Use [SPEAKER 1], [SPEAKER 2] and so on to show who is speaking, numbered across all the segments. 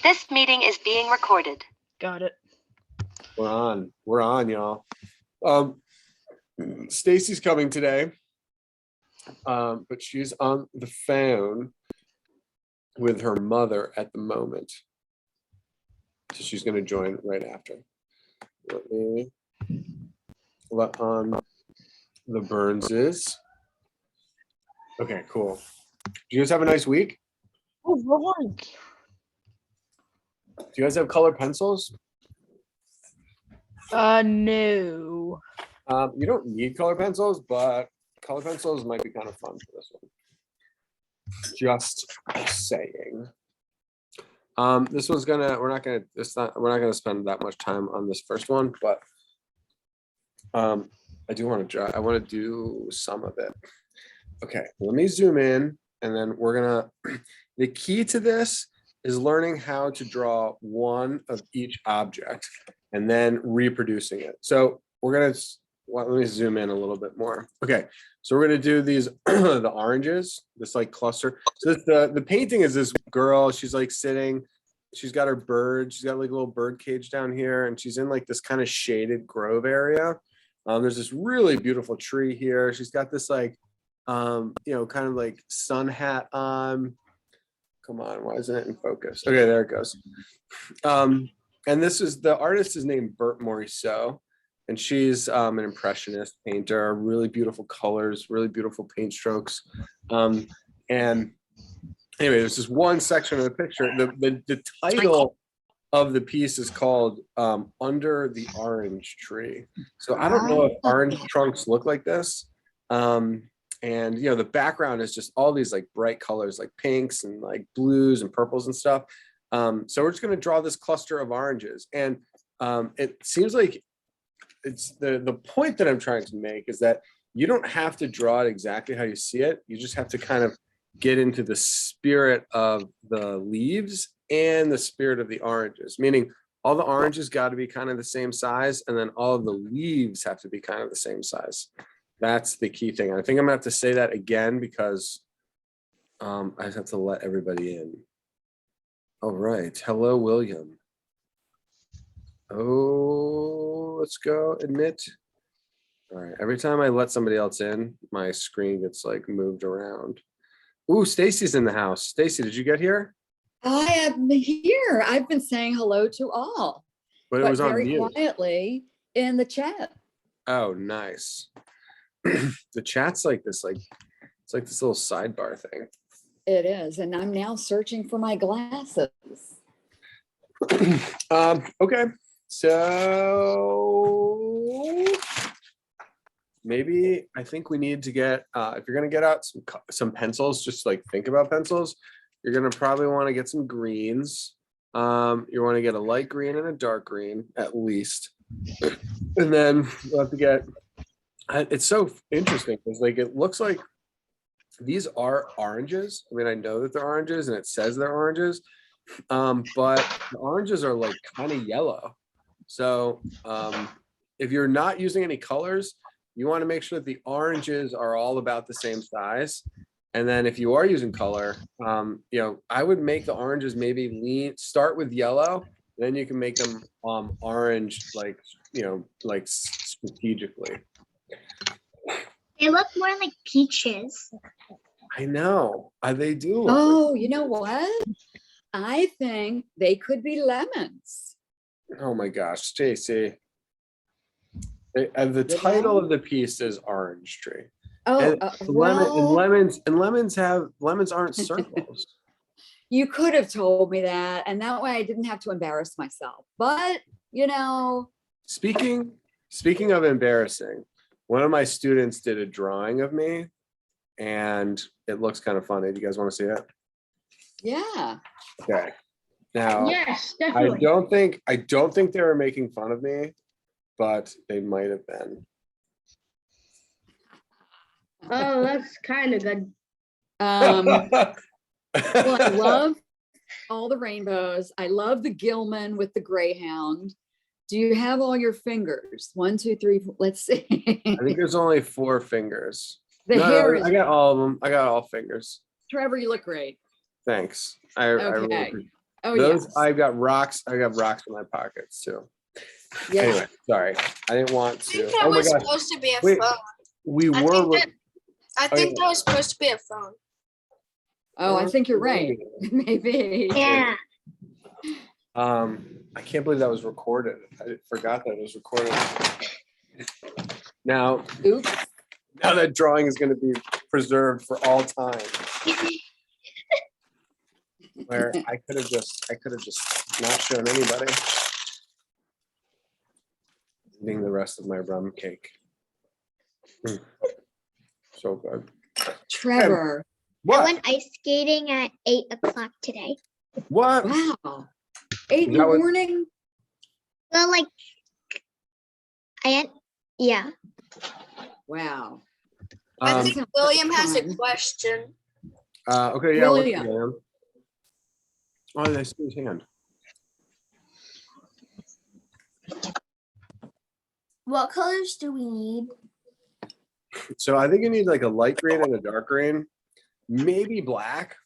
[SPEAKER 1] This meeting is being recorded.
[SPEAKER 2] Got it.
[SPEAKER 3] We're on, y'all. Stacy's coming today, but she's on the phone with her mother at the moment. So she's going to join right after. Let me let on the Burnses. Okay, cool. Do you guys have a nice week?
[SPEAKER 2] Oh, Lord.
[SPEAKER 3] Do you guys have colored pencils?
[SPEAKER 2] No.
[SPEAKER 3] You don't need color pencils, but color pencils might be kind of fun for this one. Just saying. This one's we're not gonna spend that much time on this first one, but I do want to do some of it. Okay, let me zoom in, and then we're gonna. The key to this is learning how to draw one of each object and then reproducing it. So we're gonna. Let me zoom in a little bit more. Okay, so we're gonna do these the oranges, this like cluster. So the painting is this girl. She's like sitting. She's got her bird. She's got like a little bird cage down here, and she's in like this kind of shaded grove area. There's this really beautiful tree here. She's got this like, kind of like sun hat on. Come on, why isn't it in focus? Okay, there it goes. And this is the artist is named Bert Morisot. And she's an impressionist painter, really beautiful colors, really beautiful paint strokes. And anyway, there's this one section of the picture. The title of the piece is called Under the Orange Tree. So I don't know if orange trunks look like this. And the background is just all these like bright colors, like pinks and like blues and purples and stuff. So we're just gonna draw this cluster of oranges. And it seems like it's the point that I'm trying to make is that you don't have to draw it exactly how you see it. You just have to kind of get into the spirit of the leaves and the spirit of the oranges, meaning all the oranges got to be kind of the same size, and then all of the leaves have to be kind of the same size. That's the key thing. I think I'm gonna have to say that again because I just have to let everybody in. All right. Hello, William. Oh, let's go admit. All right, every time I let somebody else in, my screen gets like moved around. Ooh, Stacy's in the house. Stacy, did you get here?
[SPEAKER 4] I am here. I've been saying hello to all,
[SPEAKER 3] But it was on
[SPEAKER 4] very
[SPEAKER 3] mute.
[SPEAKER 4] quietly in the chat.
[SPEAKER 3] Oh, nice. The chat's like this, it's like this little sidebar thing.
[SPEAKER 4] It is, and I'm now searching for my glasses.
[SPEAKER 3] Okay. So maybe I think we need to get, if you're going to get out some pencils, just like think about pencils, you're going to probably want to get some greens. You want to get a light green and a dark green at least. And then you'll have to get, it's so interesting because like it looks like these are oranges. I mean, I know that they're oranges and it says they're oranges, but the oranges are like kind of yellow. So if you're not using any colors, you want to make sure that the oranges are all about the same size. And then if you are using color, I would make the oranges maybe start with yellow, then you can make them orange, like strategically.
[SPEAKER 5] They look more like peaches.
[SPEAKER 3] I know. They do.
[SPEAKER 4] Oh, you know what? I think they could be lemons.
[SPEAKER 3] Oh my gosh, Stacy. And the title of the piece is Orange Tree.
[SPEAKER 4] Oh,
[SPEAKER 3] lemons aren't circles.
[SPEAKER 4] You could have told me that, and that way I didn't have to embarrass myself. But
[SPEAKER 3] Speaking of embarrassing, one of my students did a drawing of me, and it looks kind of funny. Do you guys want to see it?
[SPEAKER 4] Yeah.
[SPEAKER 3] Okay. Now,
[SPEAKER 5] yes, definitely.
[SPEAKER 3] I don't think they were making fun of me, but they might have been.
[SPEAKER 5] Oh, that's kind of good.
[SPEAKER 4] Well, I love all the rainbows. I love the Gilman with the Greyhound. Do you have all your fingers? 1, 2, 3, 4. Let's see.
[SPEAKER 3] I think there's only 4 fingers.
[SPEAKER 4] Hair is.
[SPEAKER 3] I got all of them. I got all fingers.
[SPEAKER 4] Trevor, you look great.
[SPEAKER 3] Thanks.
[SPEAKER 4] Okay. Oh,
[SPEAKER 3] Those,
[SPEAKER 4] yes.
[SPEAKER 3] I've got rocks. I got rocks in my pockets too.
[SPEAKER 4] Yeah.
[SPEAKER 3] Anyway, sorry. I didn't want
[SPEAKER 6] I think
[SPEAKER 3] to.
[SPEAKER 6] that
[SPEAKER 3] Oh my
[SPEAKER 6] was
[SPEAKER 3] gosh.
[SPEAKER 6] supposed to be a
[SPEAKER 3] Wait,
[SPEAKER 6] phone.
[SPEAKER 3] we
[SPEAKER 6] I
[SPEAKER 3] were.
[SPEAKER 6] think that- I
[SPEAKER 3] Oh,
[SPEAKER 6] think
[SPEAKER 3] yeah.
[SPEAKER 6] that was supposed to be a phone.
[SPEAKER 4] Oh, I think you're right. Maybe.
[SPEAKER 5] Yeah.
[SPEAKER 3] I can't believe that was recorded. I forgot that it was recorded. Now,
[SPEAKER 4] Oops.
[SPEAKER 3] now that drawing is going to be preserved for all time. Where I could have just not shown anybody. Eating the rest of my rum cake. So good.
[SPEAKER 4] Trevor.
[SPEAKER 5] I
[SPEAKER 3] What?
[SPEAKER 5] went ice skating at 8 o'clock today.
[SPEAKER 3] What?
[SPEAKER 4] Wow. 8 in the
[SPEAKER 3] That was-
[SPEAKER 4] morning?
[SPEAKER 5] Well, like, yeah.
[SPEAKER 4] Wow.
[SPEAKER 6] I
[SPEAKER 3] Um,
[SPEAKER 6] think William has a
[SPEAKER 4] fun.
[SPEAKER 6] question.
[SPEAKER 3] okay, yeah. what's
[SPEAKER 4] William.
[SPEAKER 3] his name? Oh, I see his hand.
[SPEAKER 7] What colors do we need?
[SPEAKER 3] So I think you need like a light green and a dark green, maybe black,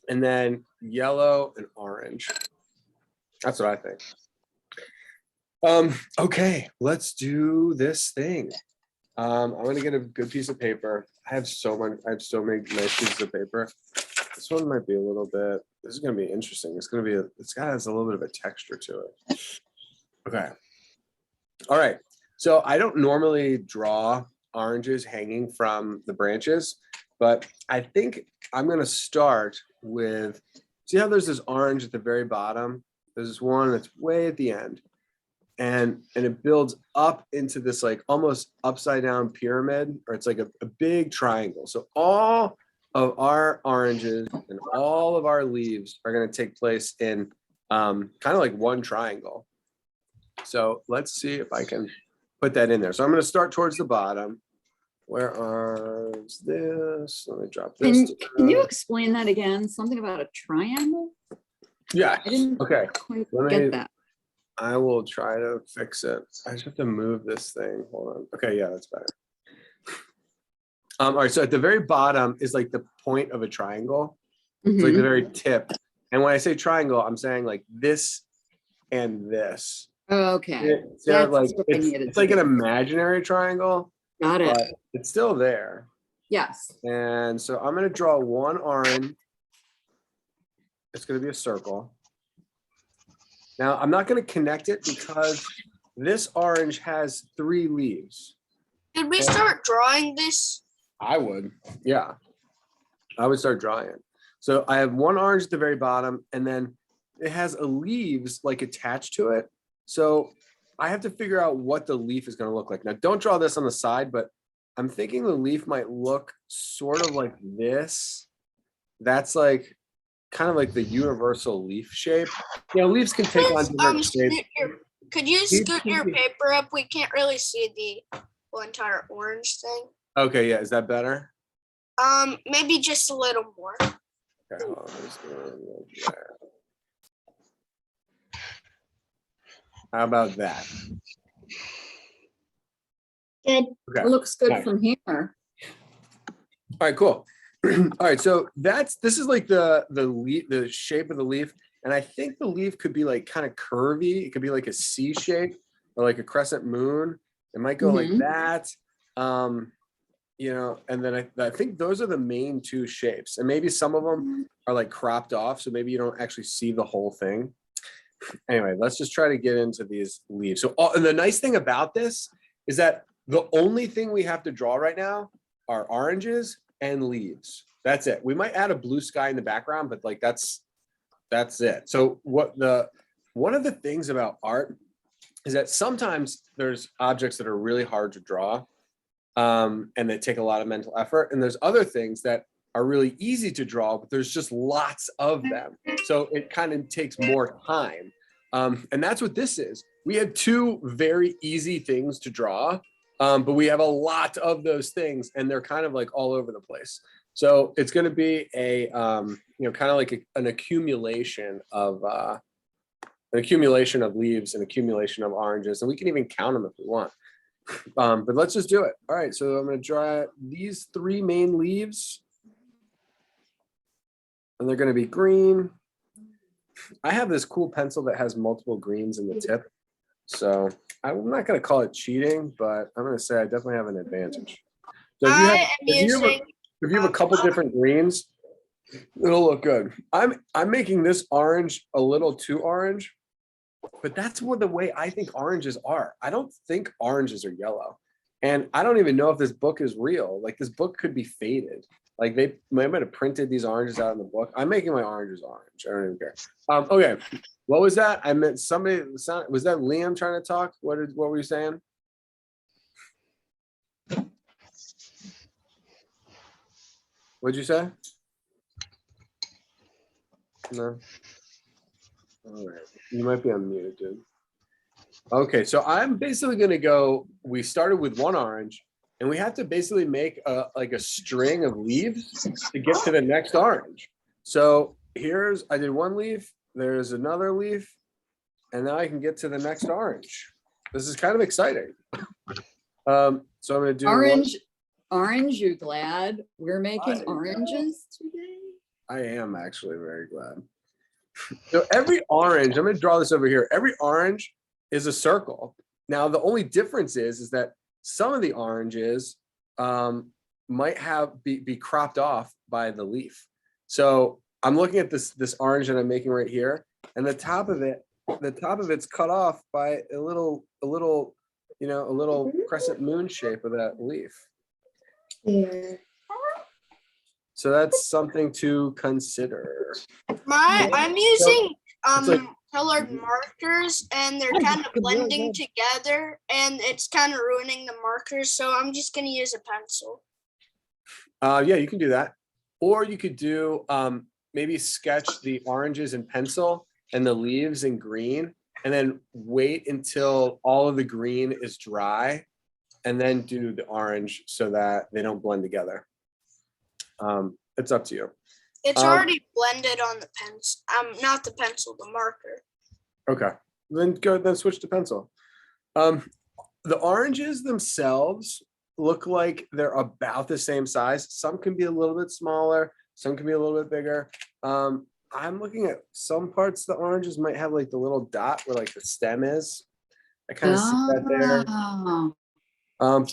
[SPEAKER 3] and then yellow and orange. That's what I think. Okay, let's do this thing. I'm gonna get a good piece of paper. I have so many nice pieces of paper. This one might be a little bit, this is gonna be interesting. It's gonna be, it's got has a little bit of a texture to it. Okay. All right. So I don't normally draw oranges hanging from the branches, but I think I'm gonna start with, see how there's this orange at the very bottom? There's this one that's way at the end. And it builds up into this like almost upside down pyramid, or it's like a big triangle. So all of our oranges and all of our leaves are going to take place in kind of like one triangle. So let's see if I can put that in there. So I'm going to start towards the bottom. Where is this? Let me drop this.
[SPEAKER 4] Can you explain that again? Something about a triangle?
[SPEAKER 3] Yeah.
[SPEAKER 4] I didn't
[SPEAKER 3] Okay.
[SPEAKER 4] quite
[SPEAKER 3] Let me-
[SPEAKER 4] get that.
[SPEAKER 3] I will try to fix it. I just have to move this thing. Hold on. Okay, yeah, that's better. All right, so at the very bottom is like the point of a triangle. It's like the
[SPEAKER 4] Mhm.
[SPEAKER 3] very tip. And when I say triangle, I'm saying like this and this.
[SPEAKER 4] Oh, okay.
[SPEAKER 3] So
[SPEAKER 4] That's
[SPEAKER 3] like
[SPEAKER 4] what I needed
[SPEAKER 3] it's
[SPEAKER 4] to
[SPEAKER 3] like an
[SPEAKER 4] do.
[SPEAKER 3] imaginary triangle,
[SPEAKER 4] Got it.
[SPEAKER 3] but it's still there.
[SPEAKER 4] Yes.
[SPEAKER 3] And so I'm gonna draw one orange. It's gonna be a circle. Now, I'm not going to connect it because this orange has 3 leaves.
[SPEAKER 6] Did we start drawing this?
[SPEAKER 3] I would, yeah. I would start drawing it. So I have one orange at the very bottom, and then it has a leaves like attached to it. So I have to figure out what the leaf is going to look like. Now, don't draw this on the side, but I'm thinking the leaf might look sort of like this. That's like kind of like the universal leaf shape. You know, leaves can take on different shapes.
[SPEAKER 6] Could you
[SPEAKER 3] Leaves
[SPEAKER 6] scoot
[SPEAKER 3] can
[SPEAKER 6] your
[SPEAKER 3] be-
[SPEAKER 6] paper up? We can't really see the whole entire orange thing.
[SPEAKER 3] Okay, yeah, is that better?
[SPEAKER 6] Maybe just a little more.
[SPEAKER 3] Okay, hold on, let's go like that. How about that?
[SPEAKER 5] Good.
[SPEAKER 3] Okay.
[SPEAKER 4] It looks good
[SPEAKER 3] Nice.
[SPEAKER 4] from here.
[SPEAKER 3] All right, cool. All right, so this is like the shape of the leaf, and I think the leaf could be like kind of curvy. It could be like a C shape or like a crescent moon. It might go like
[SPEAKER 4] Mhm.
[SPEAKER 3] that. You know, and then I think those are the main 2 shapes, and maybe some of them are like cropped off, so maybe you don't actually see the whole thing. Anyway, let's just try to get into these leaves. So, and the nice thing about this is that the only thing we have to draw right now are oranges and leaves. That's it. We might add a blue sky in the background, but like that's it. So one of the things about art is that sometimes there's objects that are really hard to draw, and that take a lot of mental effort, and there's other things that are really easy to draw, but there's just lots of them. So it kind of takes more time. And that's what this is. We have 2 very easy things to draw, but we have a lot of those things, and they're kind of like all over the place. So it's going to be a, you know, kind of like an accumulation of leaves, an accumulation of oranges, and we can even count them if we want. But let's just do it. All right, so I'm going to draw these 3 main leaves, and they're going to be green, I have this cool pencil that has multiple greens in the tip. So I'm not gonna call it cheating, but I'm gonna say I definitely have an advantage. So
[SPEAKER 6] I am using.
[SPEAKER 3] if you have a couple different greens, it'll look good. I'm making this orange a little too orange, but that's what the way I think oranges are. I don't think oranges are yellow. And I don't even know if this book is real. Like this book could be faded. Like they might have printed these oranges out in the book. I'm making my oranges orange. I don't even care. Okay. What was that? I meant somebody, was that Liam trying to talk? What were you saying? What'd you say? No. All right. You might be unmuted, dude. Okay, so I'm basically gonna go, we started with one orange and we have to basically make like a string of leaves to get to the next orange. So I did one leaf, there's another leaf, and now I can get to the next orange. This is kind of exciting. So I'm gonna do
[SPEAKER 4] Orange, you glad we're making oranges today?
[SPEAKER 3] I am actually very glad. So every orange, I'm gonna draw this over here. Every orange is a circle. Now, the only difference is that some of the oranges might be cropped off by the leaf. So I'm looking at this orange that I'm making right here, and the top of it's cut off by a little crescent moon shape of that leaf. So that's something to consider.
[SPEAKER 6] I'm using
[SPEAKER 3] like-
[SPEAKER 6] colored markers, and they're kind of blending together, and it's kind of ruining the markers. So I'm just gonna use a pencil.
[SPEAKER 3] Yeah, you can do that, or you could do maybe sketch the oranges in pencil and the leaves in green, and then wait until all of the green is dry, and then do the orange so that they don't blend together. It's up to you.
[SPEAKER 6] It's already blended on the pencil. Not the pencil, the marker.
[SPEAKER 3] Okay, then switch to pencil. The oranges themselves look like they're about the same size. Some can be a little bit smaller, some can be a little bit bigger. I'm looking at some parts the oranges might have like the little dot where like the stem is. I kind of see that there.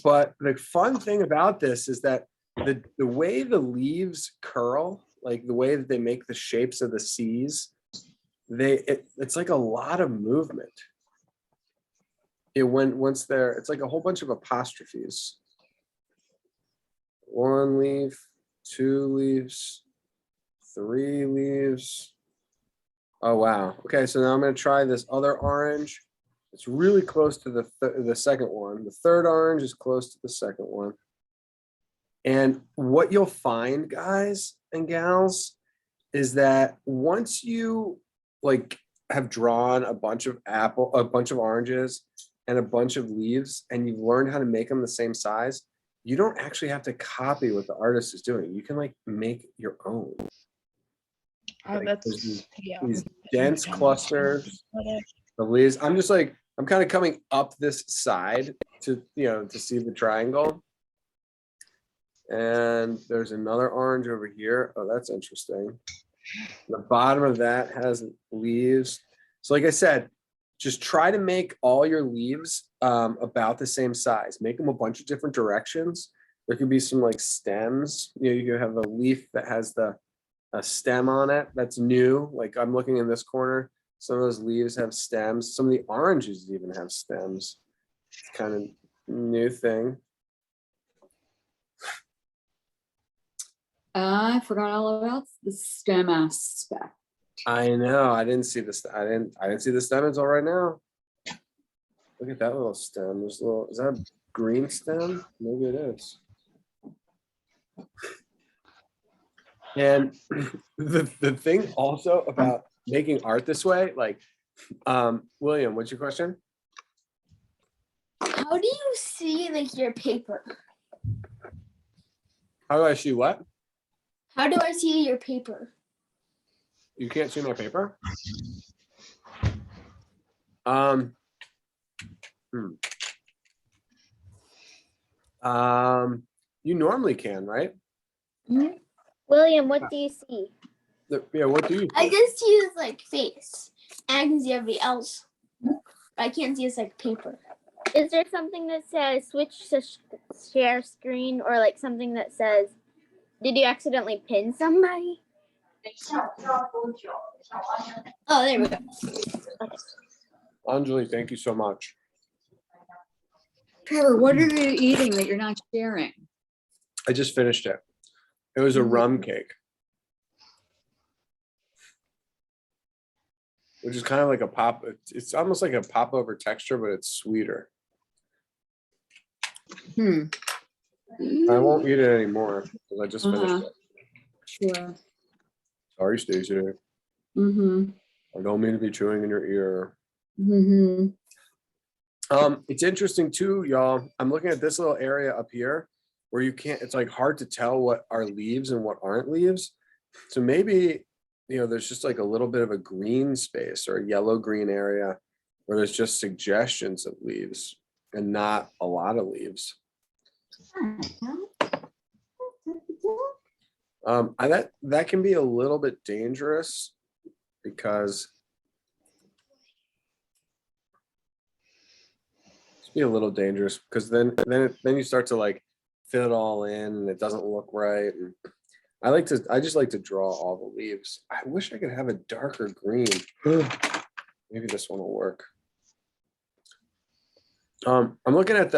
[SPEAKER 3] But the fun thing about this is that the way the leaves curl, like the way that they make the shapes of the C's, it's like a lot of movement. It's like a whole bunch of apostrophes. One leaf, two leaves, three leaves. Oh wow. Okay, so now I'm gonna try this other orange. It's really close to the second one. The third orange is close to the second one. And what you'll find, guys and gals, is that once you like have drawn a bunch of oranges and a bunch of leaves, and you've learned how to make them the same size, you don't actually have to copy what the artist is doing. You can like make your own. Like, these dense clusters of leaves. I'm kind of coming up this side to see the triangle. And there's another orange over here. Oh, that's interesting. The bottom of that has leaves. So like I said, just try to make all your leaves about the same size. Make them a bunch of different directions. There could be some like stems. You could have a leaf that has a stem on it. That's new. Like I'm looking in this corner. Some of those leaves have stems. Some of the oranges even have stems. It's kind of new thing.
[SPEAKER 4] I forgot all about the STEM aspect.
[SPEAKER 3] I know. I didn't see this. I didn't see the stem until right now. Look at that little stem. Is that a green stem? Maybe it is. And the thing also about making art this way, like, William, what's your question?
[SPEAKER 7] How do you see like your paper?
[SPEAKER 3] How do I see what?
[SPEAKER 7] How do I see your paper?
[SPEAKER 3] You can't see my paper? You normally can, right?
[SPEAKER 5] William, what do you see?
[SPEAKER 3] Yeah, what do you
[SPEAKER 7] I
[SPEAKER 3] think?
[SPEAKER 7] just see his like face, and I can see everybody else. I can't see his like paper.
[SPEAKER 8] Is there something that says switch to share screen, or like something that says, did you accidentally pin somebody?
[SPEAKER 7] Oh, there we go.
[SPEAKER 3] Anjali, thank you so much.
[SPEAKER 4] Trevor, what are you eating that you're not sharing?
[SPEAKER 3] I just finished it. It was a rum cake. Which is kind of like a pop, it's almost like a popover texture, but it's sweeter. I won't eat it anymore because I just finished it.
[SPEAKER 4] Sure.
[SPEAKER 3] Sorry, Stacey.
[SPEAKER 4] Mm-hmm.
[SPEAKER 3] I don't mean to be chewing in your ear.
[SPEAKER 4] Mm-hmm.
[SPEAKER 3] It's interesting too, y'all. I'm looking at this little area up here where you can't, it's like hard to tell what are leaves and what aren't leaves. So maybe, you know, there's just like a little bit of a green space or a yellow green area where there's just suggestions of leaves and not a lot of leaves. That can be a little bit dangerous because be a little dangerous because then you start to like fit it all in and it doesn't look right. And I just like to draw all the leaves. I wish I could have a darker green. Maybe this one will work. I'm looking at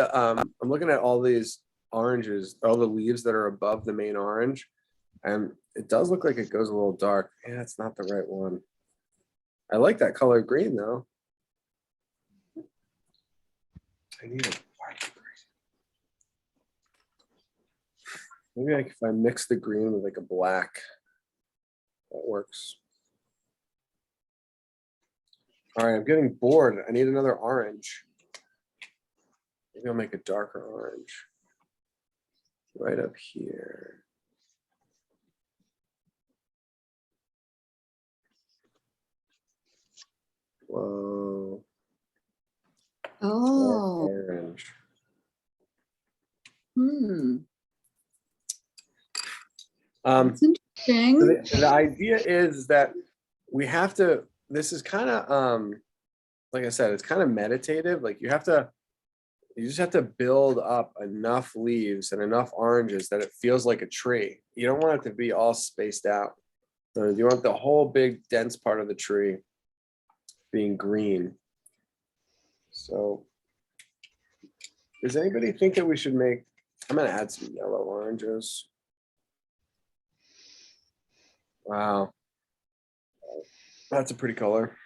[SPEAKER 3] all these oranges, all the leaves that are above the main orange, and it does look like it goes a little dark. Yeah, it's not the right one. I like that color green though. I need a dark green. Maybe if I mix the green with like a black, that works. All right, I'm getting bored. I need another orange. Maybe I'll make a darker orange. Right up here. Whoa.
[SPEAKER 4] Oh.
[SPEAKER 3] Orange.
[SPEAKER 4] That's interesting.
[SPEAKER 3] The idea is that we have to, this is kind of, like I said, it's kind of meditative. Like you just have to build up enough leaves and enough oranges that it feels like a tree. You don't want it to be all spaced out. So you want the whole big dense part of the tree being green. So does anybody think that we should make, I'm gonna add some yellow oranges. Wow. That's a pretty color.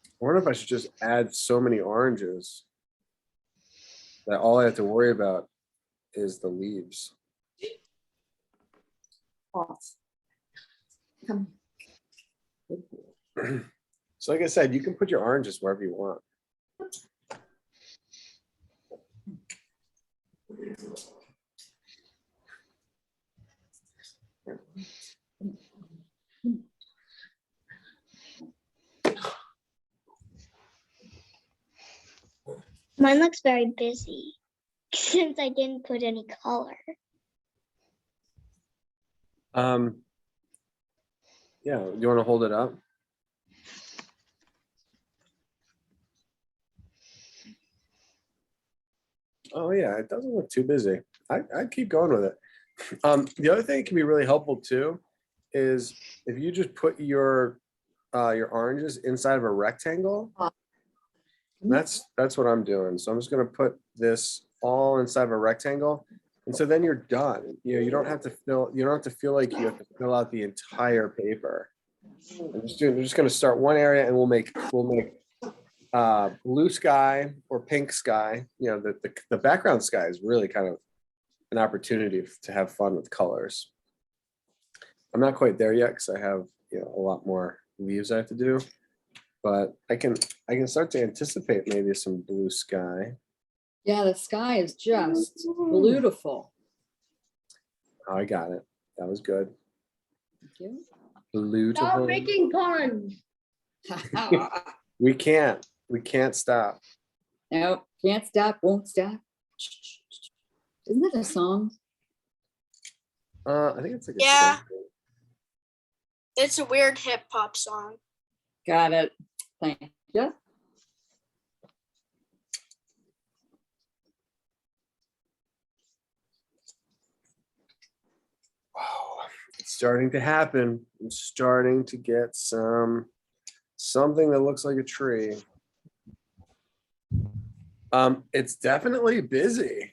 [SPEAKER 3] I wonder if I should just add so many oranges that all I have to worry about is the leaves.
[SPEAKER 4] Come.
[SPEAKER 3] So like I said, you can put your oranges wherever you want.
[SPEAKER 5] Mine looks very busy since I didn't put any color.
[SPEAKER 3] Yeah, you want to hold it up? Oh yeah, it doesn't look too busy. I'd keep going with it. The other thing that can be really helpful too is if you just put your oranges inside of a rectangle. That's what I'm doing. So I'm just going to put this all inside of a rectangle, and so then you're done. You know, you don't have to feel like you have to fill out the entire paper. I'm just going to start one area, and we'll make blue sky or pink sky. You know, the background sky is really kind of an opportunity to have fun with colors. I'm not quite there yet because I have, you know, a lot more leaves I have to do, but I can start to anticipate maybe some blue sky.
[SPEAKER 4] Yeah, the sky is just beautiful.
[SPEAKER 3] Oh, I got it. That was good.
[SPEAKER 4] Thank you.
[SPEAKER 3] Beautiful.
[SPEAKER 7] Stop making puns.
[SPEAKER 3] We can't stop.
[SPEAKER 4] Nope. Can't stop, won't stop. Isn't that a song?
[SPEAKER 3] I think it's like a
[SPEAKER 6] Yeah.
[SPEAKER 3] simple-
[SPEAKER 6] It's a weird hip hop song.
[SPEAKER 4] Got it. Thank you.
[SPEAKER 3] Wow, it's starting to happen. I'm starting to get something that looks like a tree. It's definitely busy.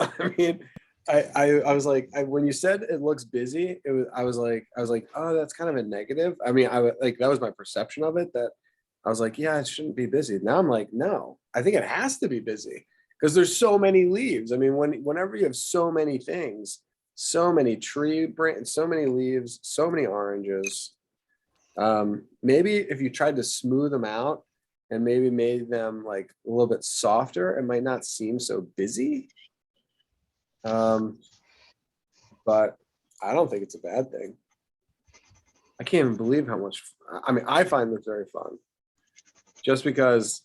[SPEAKER 3] I mean, I was like, when you said it looks busy, I was like, oh, that's kind of a negative. I mean, like that was my perception of it, that I was like, yeah, it shouldn't be busy. Now I'm like, no, I think it has to be busy because there's so many leaves. I mean, whenever you have so many things, so many tree branches, so many leaves, so many oranges. Maybe if you tried to smooth them out and maybe made them like a little bit softer, it might not seem so busy. But I don't think it's a bad thing. I can't even believe how much, I mean, I find this very fun. Just because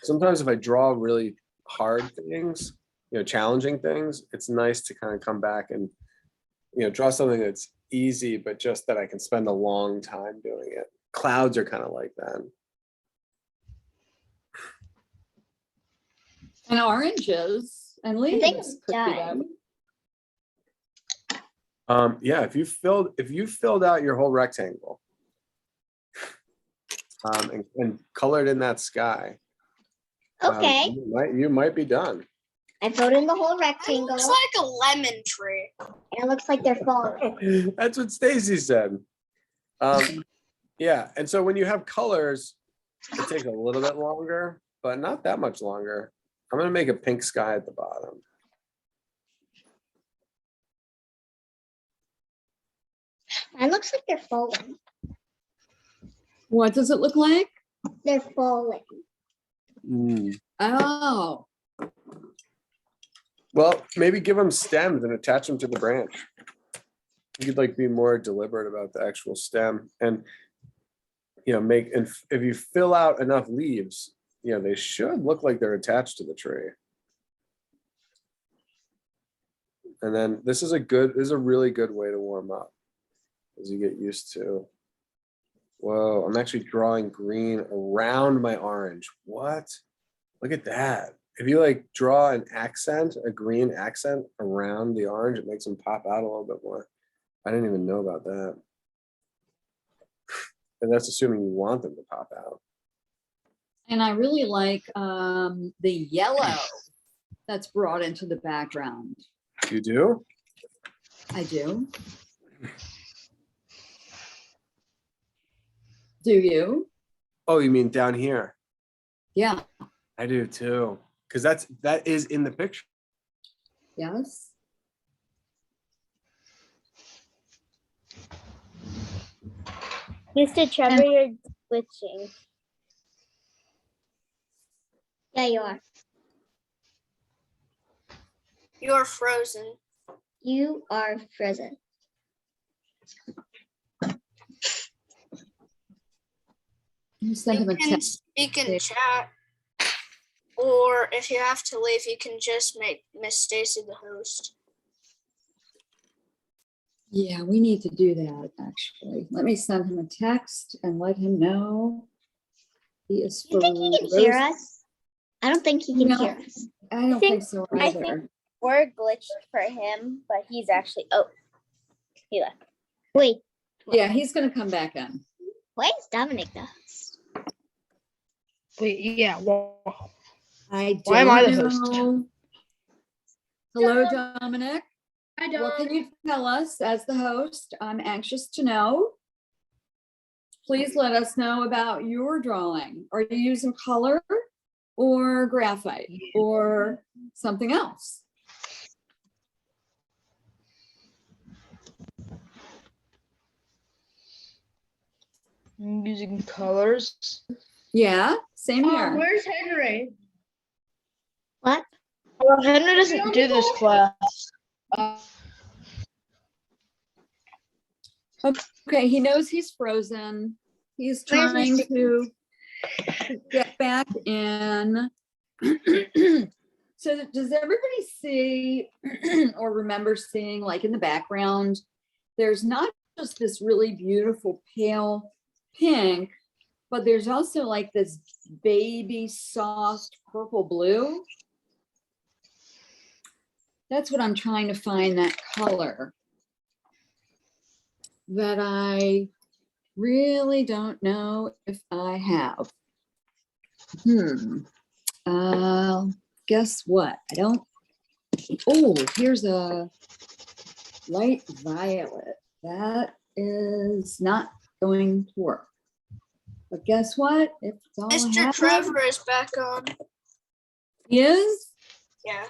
[SPEAKER 3] sometimes if I draw really hard things, challenging things, it's nice to kind of come back and, draw something that's easy, but just that I can spend a long time doing it. Clouds are kind of like that.
[SPEAKER 4] And oranges and
[SPEAKER 5] think
[SPEAKER 4] leaves.
[SPEAKER 5] it's
[SPEAKER 4] could be that
[SPEAKER 5] done.
[SPEAKER 4] way.
[SPEAKER 3] Yeah, if you filled out your whole rectangle, and colored in that sky,
[SPEAKER 5] Okay,
[SPEAKER 3] you might be done.
[SPEAKER 5] I filled in the whole
[SPEAKER 6] It
[SPEAKER 5] rectangle.
[SPEAKER 6] looks like a lemon tree.
[SPEAKER 5] And it looks like they're falling.
[SPEAKER 3] That's what Stacy said. Yeah, and so when you have colors, it takes a little bit longer, but not that much longer. I'm gonna make a pink sky at the bottom.
[SPEAKER 5] It looks like they're falling.
[SPEAKER 4] What does it look like?
[SPEAKER 5] They're falling.
[SPEAKER 4] Oh,
[SPEAKER 3] Well, maybe give them stems and attach them to the branch. You could like be more deliberate about the actual stem and, and if you fill out enough leaves, they should look like they're attached to the tree. And then this is a really good way to warm up as you get used to. Whoa, I'm actually drawing green around my orange. What? Look at that. If you like draw an accent, a green accent around the orange, it makes them pop out a little bit more. I didn't even know about that. And that's assuming you want them to pop out.
[SPEAKER 4] and I really like the yellow that's brought into the background.
[SPEAKER 3] You do?
[SPEAKER 4] I do. Do you?
[SPEAKER 3] Oh, you mean down here?
[SPEAKER 4] Yeah.
[SPEAKER 3] I do too. Because that is in the picture.
[SPEAKER 4] Yes.
[SPEAKER 8] Mr. Trevor, you're glitching.
[SPEAKER 5] Yeah, you are.
[SPEAKER 6] You're frozen.
[SPEAKER 5] You are frozen.
[SPEAKER 4] You send him
[SPEAKER 6] You
[SPEAKER 4] a
[SPEAKER 6] can
[SPEAKER 4] text.
[SPEAKER 6] speak in chat. Or if you have to leave, you can just make Miss Stacy the host.
[SPEAKER 4] Yeah, we need to do that, actually. Let me send him a text and let him know. He is
[SPEAKER 5] You think he can hear us? I don't think he can
[SPEAKER 4] No.
[SPEAKER 5] hear us.
[SPEAKER 4] I don't think so
[SPEAKER 8] I think-
[SPEAKER 4] either.
[SPEAKER 8] We're glitched for him, but he's actually, oh, he left.
[SPEAKER 5] Wait,
[SPEAKER 4] Yeah, he's gonna come back in.
[SPEAKER 5] why is Dominic the host?
[SPEAKER 2] Wait, yeah. Well,
[SPEAKER 4] I
[SPEAKER 2] Why am I the
[SPEAKER 4] don't
[SPEAKER 2] host?
[SPEAKER 4] know. Hello, Dominic.
[SPEAKER 7] I
[SPEAKER 4] What can you tell us as the host? I'm anxious to know. Please let us know about your drawing. Are you using color or graphite or something else?
[SPEAKER 2] I'm using colors.
[SPEAKER 4] Yeah, same here.
[SPEAKER 7] Where's Henry?
[SPEAKER 5] What?
[SPEAKER 2] Well, Henry doesn't do this class.
[SPEAKER 4] Okay, he knows he's frozen. He's
[SPEAKER 5] Where's
[SPEAKER 4] trying
[SPEAKER 5] Mr.
[SPEAKER 4] to get back in. So does everybody see or remember seeing, like, in the background, there's not just this really beautiful pale pink, but there's also like this baby soft purple blue. That's what I'm trying to find, that color that I really don't know if I have. Guess what? I don't. Oh, here's a light violet. That is not going to work. But guess what? If it's all I
[SPEAKER 6] Mr.
[SPEAKER 4] have,
[SPEAKER 6] Trevor is back on.
[SPEAKER 4] he is.
[SPEAKER 6] Yeah,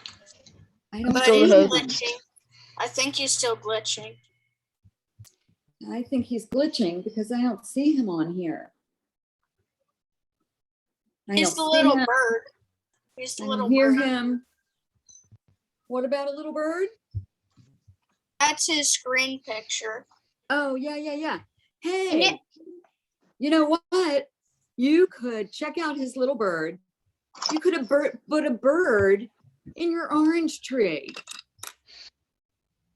[SPEAKER 4] I don't
[SPEAKER 6] but
[SPEAKER 2] still
[SPEAKER 6] he's
[SPEAKER 2] have-
[SPEAKER 6] glitching. I think he's still glitching.
[SPEAKER 4] I think he's glitching because I don't see him on here. I
[SPEAKER 6] He's the
[SPEAKER 4] don't see
[SPEAKER 6] little
[SPEAKER 4] him.
[SPEAKER 6] bird. He's the
[SPEAKER 4] I
[SPEAKER 6] little
[SPEAKER 4] don't hear
[SPEAKER 6] bird.
[SPEAKER 4] him. What about a little bird?
[SPEAKER 6] That's his screen picture.
[SPEAKER 4] Oh, yeah. Hey, you know what? You could check out his little bird. You could have put a bird in your orange tree.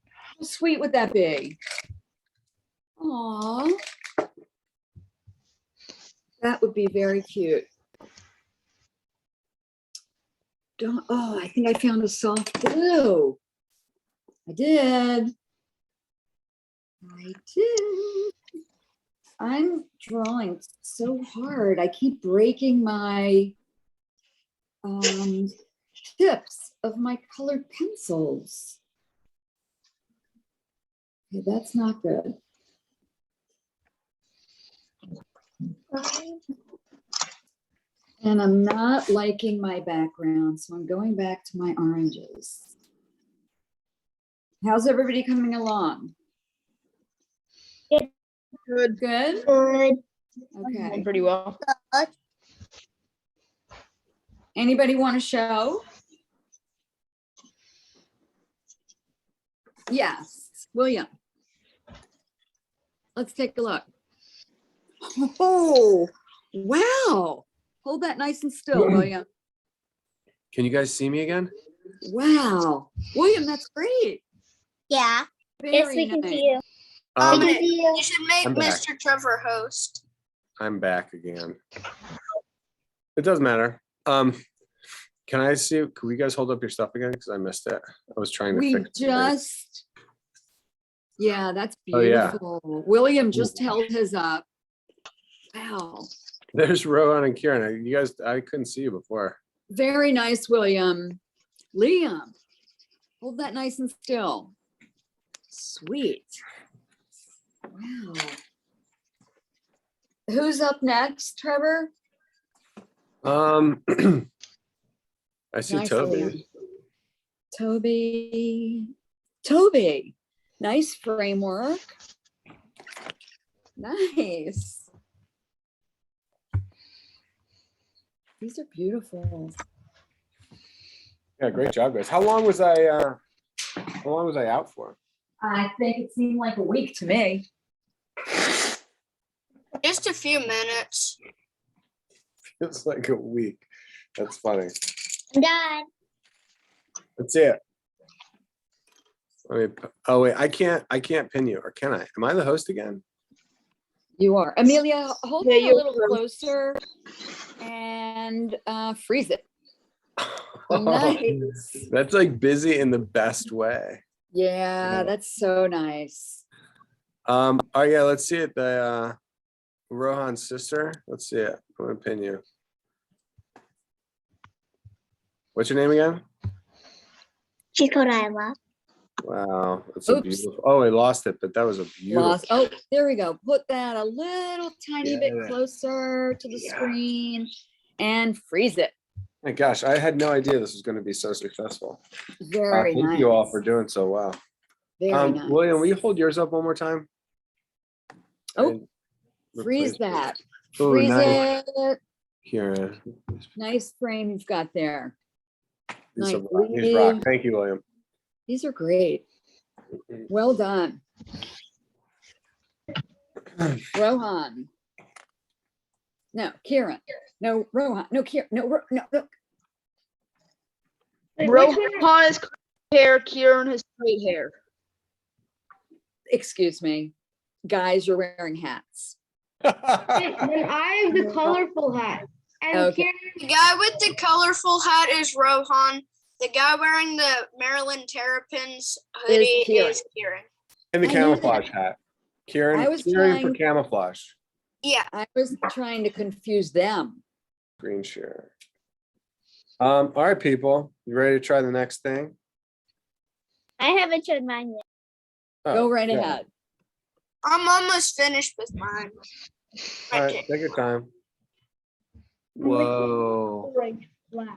[SPEAKER 4] How sweet would that be? Aw. That would be very cute. Oh, I think I found a soft blue. I did. I'm drawing so hard. I keep breaking my tips of my colored pencils. Okay, that's not good. And I'm not liking my background, so I'm going back to my oranges. How's everybody coming along?
[SPEAKER 5] Good.
[SPEAKER 4] Good.
[SPEAKER 5] Good.
[SPEAKER 4] Okay.
[SPEAKER 2] Pretty well.
[SPEAKER 4] Anybody want to show? Yes, William. Let's take a look. Oh, wow. Hold that nice and still, William.
[SPEAKER 3] Can you guys see me again?
[SPEAKER 4] Wow. William, that's great.
[SPEAKER 5] Yeah. Yes,
[SPEAKER 4] Very
[SPEAKER 5] we can
[SPEAKER 4] nice.
[SPEAKER 5] see you.
[SPEAKER 3] Um,
[SPEAKER 5] We can see you.
[SPEAKER 6] You should make
[SPEAKER 3] I'm back.
[SPEAKER 6] Mr. Trevor host.
[SPEAKER 3] I'm back again. It doesn't matter. Can I see? Can you guys hold up your stuff again? Because I missed it. I was trying to
[SPEAKER 4] We
[SPEAKER 3] fix it.
[SPEAKER 4] just, yeah, that's
[SPEAKER 3] Oh, yeah.
[SPEAKER 4] beautiful. William just held his up. Wow.
[SPEAKER 3] There's Rohan and Kieran. You guys, I couldn't see you before.
[SPEAKER 4] Very nice, William. Liam, hold that nice and still. Sweet. Wow. Who's up next, Trevor?
[SPEAKER 3] I see
[SPEAKER 4] Nice,
[SPEAKER 3] Toby.
[SPEAKER 4] Liam. Toby. Nice framework. Nice. These are beautiful.
[SPEAKER 3] Yeah, great job, guys. How long was I out for?
[SPEAKER 4] I think it seemed like a week to me.
[SPEAKER 6] Just a few minutes.
[SPEAKER 3] It's like a week. That's funny.
[SPEAKER 5] I'm done.
[SPEAKER 3] That's it. Oh wait, I can't pin you, or can I? Am I the host again?
[SPEAKER 4] You are. Amelia, hold
[SPEAKER 2] Yeah,
[SPEAKER 4] it a
[SPEAKER 2] you're
[SPEAKER 4] little
[SPEAKER 2] close.
[SPEAKER 4] closer and freeze it. Nice.
[SPEAKER 3] That's like busy in the best way.
[SPEAKER 4] Yeah, that's so nice.
[SPEAKER 3] Oh yeah, let's see it. The Rohan's sister. Let's see it. I'm gonna pin you. What's your name again?
[SPEAKER 5] She's called Isla.
[SPEAKER 3] Wow, that's a
[SPEAKER 4] Oops.
[SPEAKER 3] beautiful. Oh, I lost it, but that was a beautiful.
[SPEAKER 4] Lost. Oh, there we go. Put that a little tiny bit
[SPEAKER 3] Yeah.
[SPEAKER 4] closer to the
[SPEAKER 3] Yeah.
[SPEAKER 4] screen and freeze it.
[SPEAKER 3] My gosh, I had no idea this was going to be so successful.
[SPEAKER 4] Very
[SPEAKER 3] Thank
[SPEAKER 4] nice.
[SPEAKER 3] you all for doing so well.
[SPEAKER 4] Very nice.
[SPEAKER 3] William, will you hold yours up one more time?
[SPEAKER 4] Oh,
[SPEAKER 3] And
[SPEAKER 4] freeze
[SPEAKER 3] replace it.
[SPEAKER 4] that.
[SPEAKER 3] Oh,
[SPEAKER 4] Freeze
[SPEAKER 3] nice.
[SPEAKER 4] it.
[SPEAKER 3] Here.
[SPEAKER 4] Nice frame you've got there.
[SPEAKER 3] These,
[SPEAKER 4] Nice.
[SPEAKER 3] these rock. Thank you, William.
[SPEAKER 4] These are great. Well done. Rohan. No, Kieran. No, Rohan. No, Kieran. No, no.
[SPEAKER 2] Rohan has hair, Kieran has straight hair.
[SPEAKER 4] Excuse me. Guys, you're wearing hats.
[SPEAKER 9] Then I have the colorful hat. And
[SPEAKER 4] Okay.
[SPEAKER 6] The guy with the colorful hat is Rohan. The guy wearing the Maryland Terrapins hoodie
[SPEAKER 4] Kieran.
[SPEAKER 6] is Kieran.
[SPEAKER 3] And the
[SPEAKER 4] I knew that.
[SPEAKER 3] camouflage hat. Kieran,
[SPEAKER 4] I was
[SPEAKER 3] Kieran for
[SPEAKER 4] trying-
[SPEAKER 3] camouflage.
[SPEAKER 6] Yeah.
[SPEAKER 4] I was trying to confuse them.
[SPEAKER 3] Screen share. All right, people, you ready to try the next thing?
[SPEAKER 8] I haven't tried mine yet.
[SPEAKER 3] Oh,
[SPEAKER 4] Go right
[SPEAKER 3] yeah.
[SPEAKER 4] ahead.
[SPEAKER 6] I'm almost finished with mine.
[SPEAKER 3] All right,
[SPEAKER 6] Okay.
[SPEAKER 3] take your time. Whoa.
[SPEAKER 9] orange flag.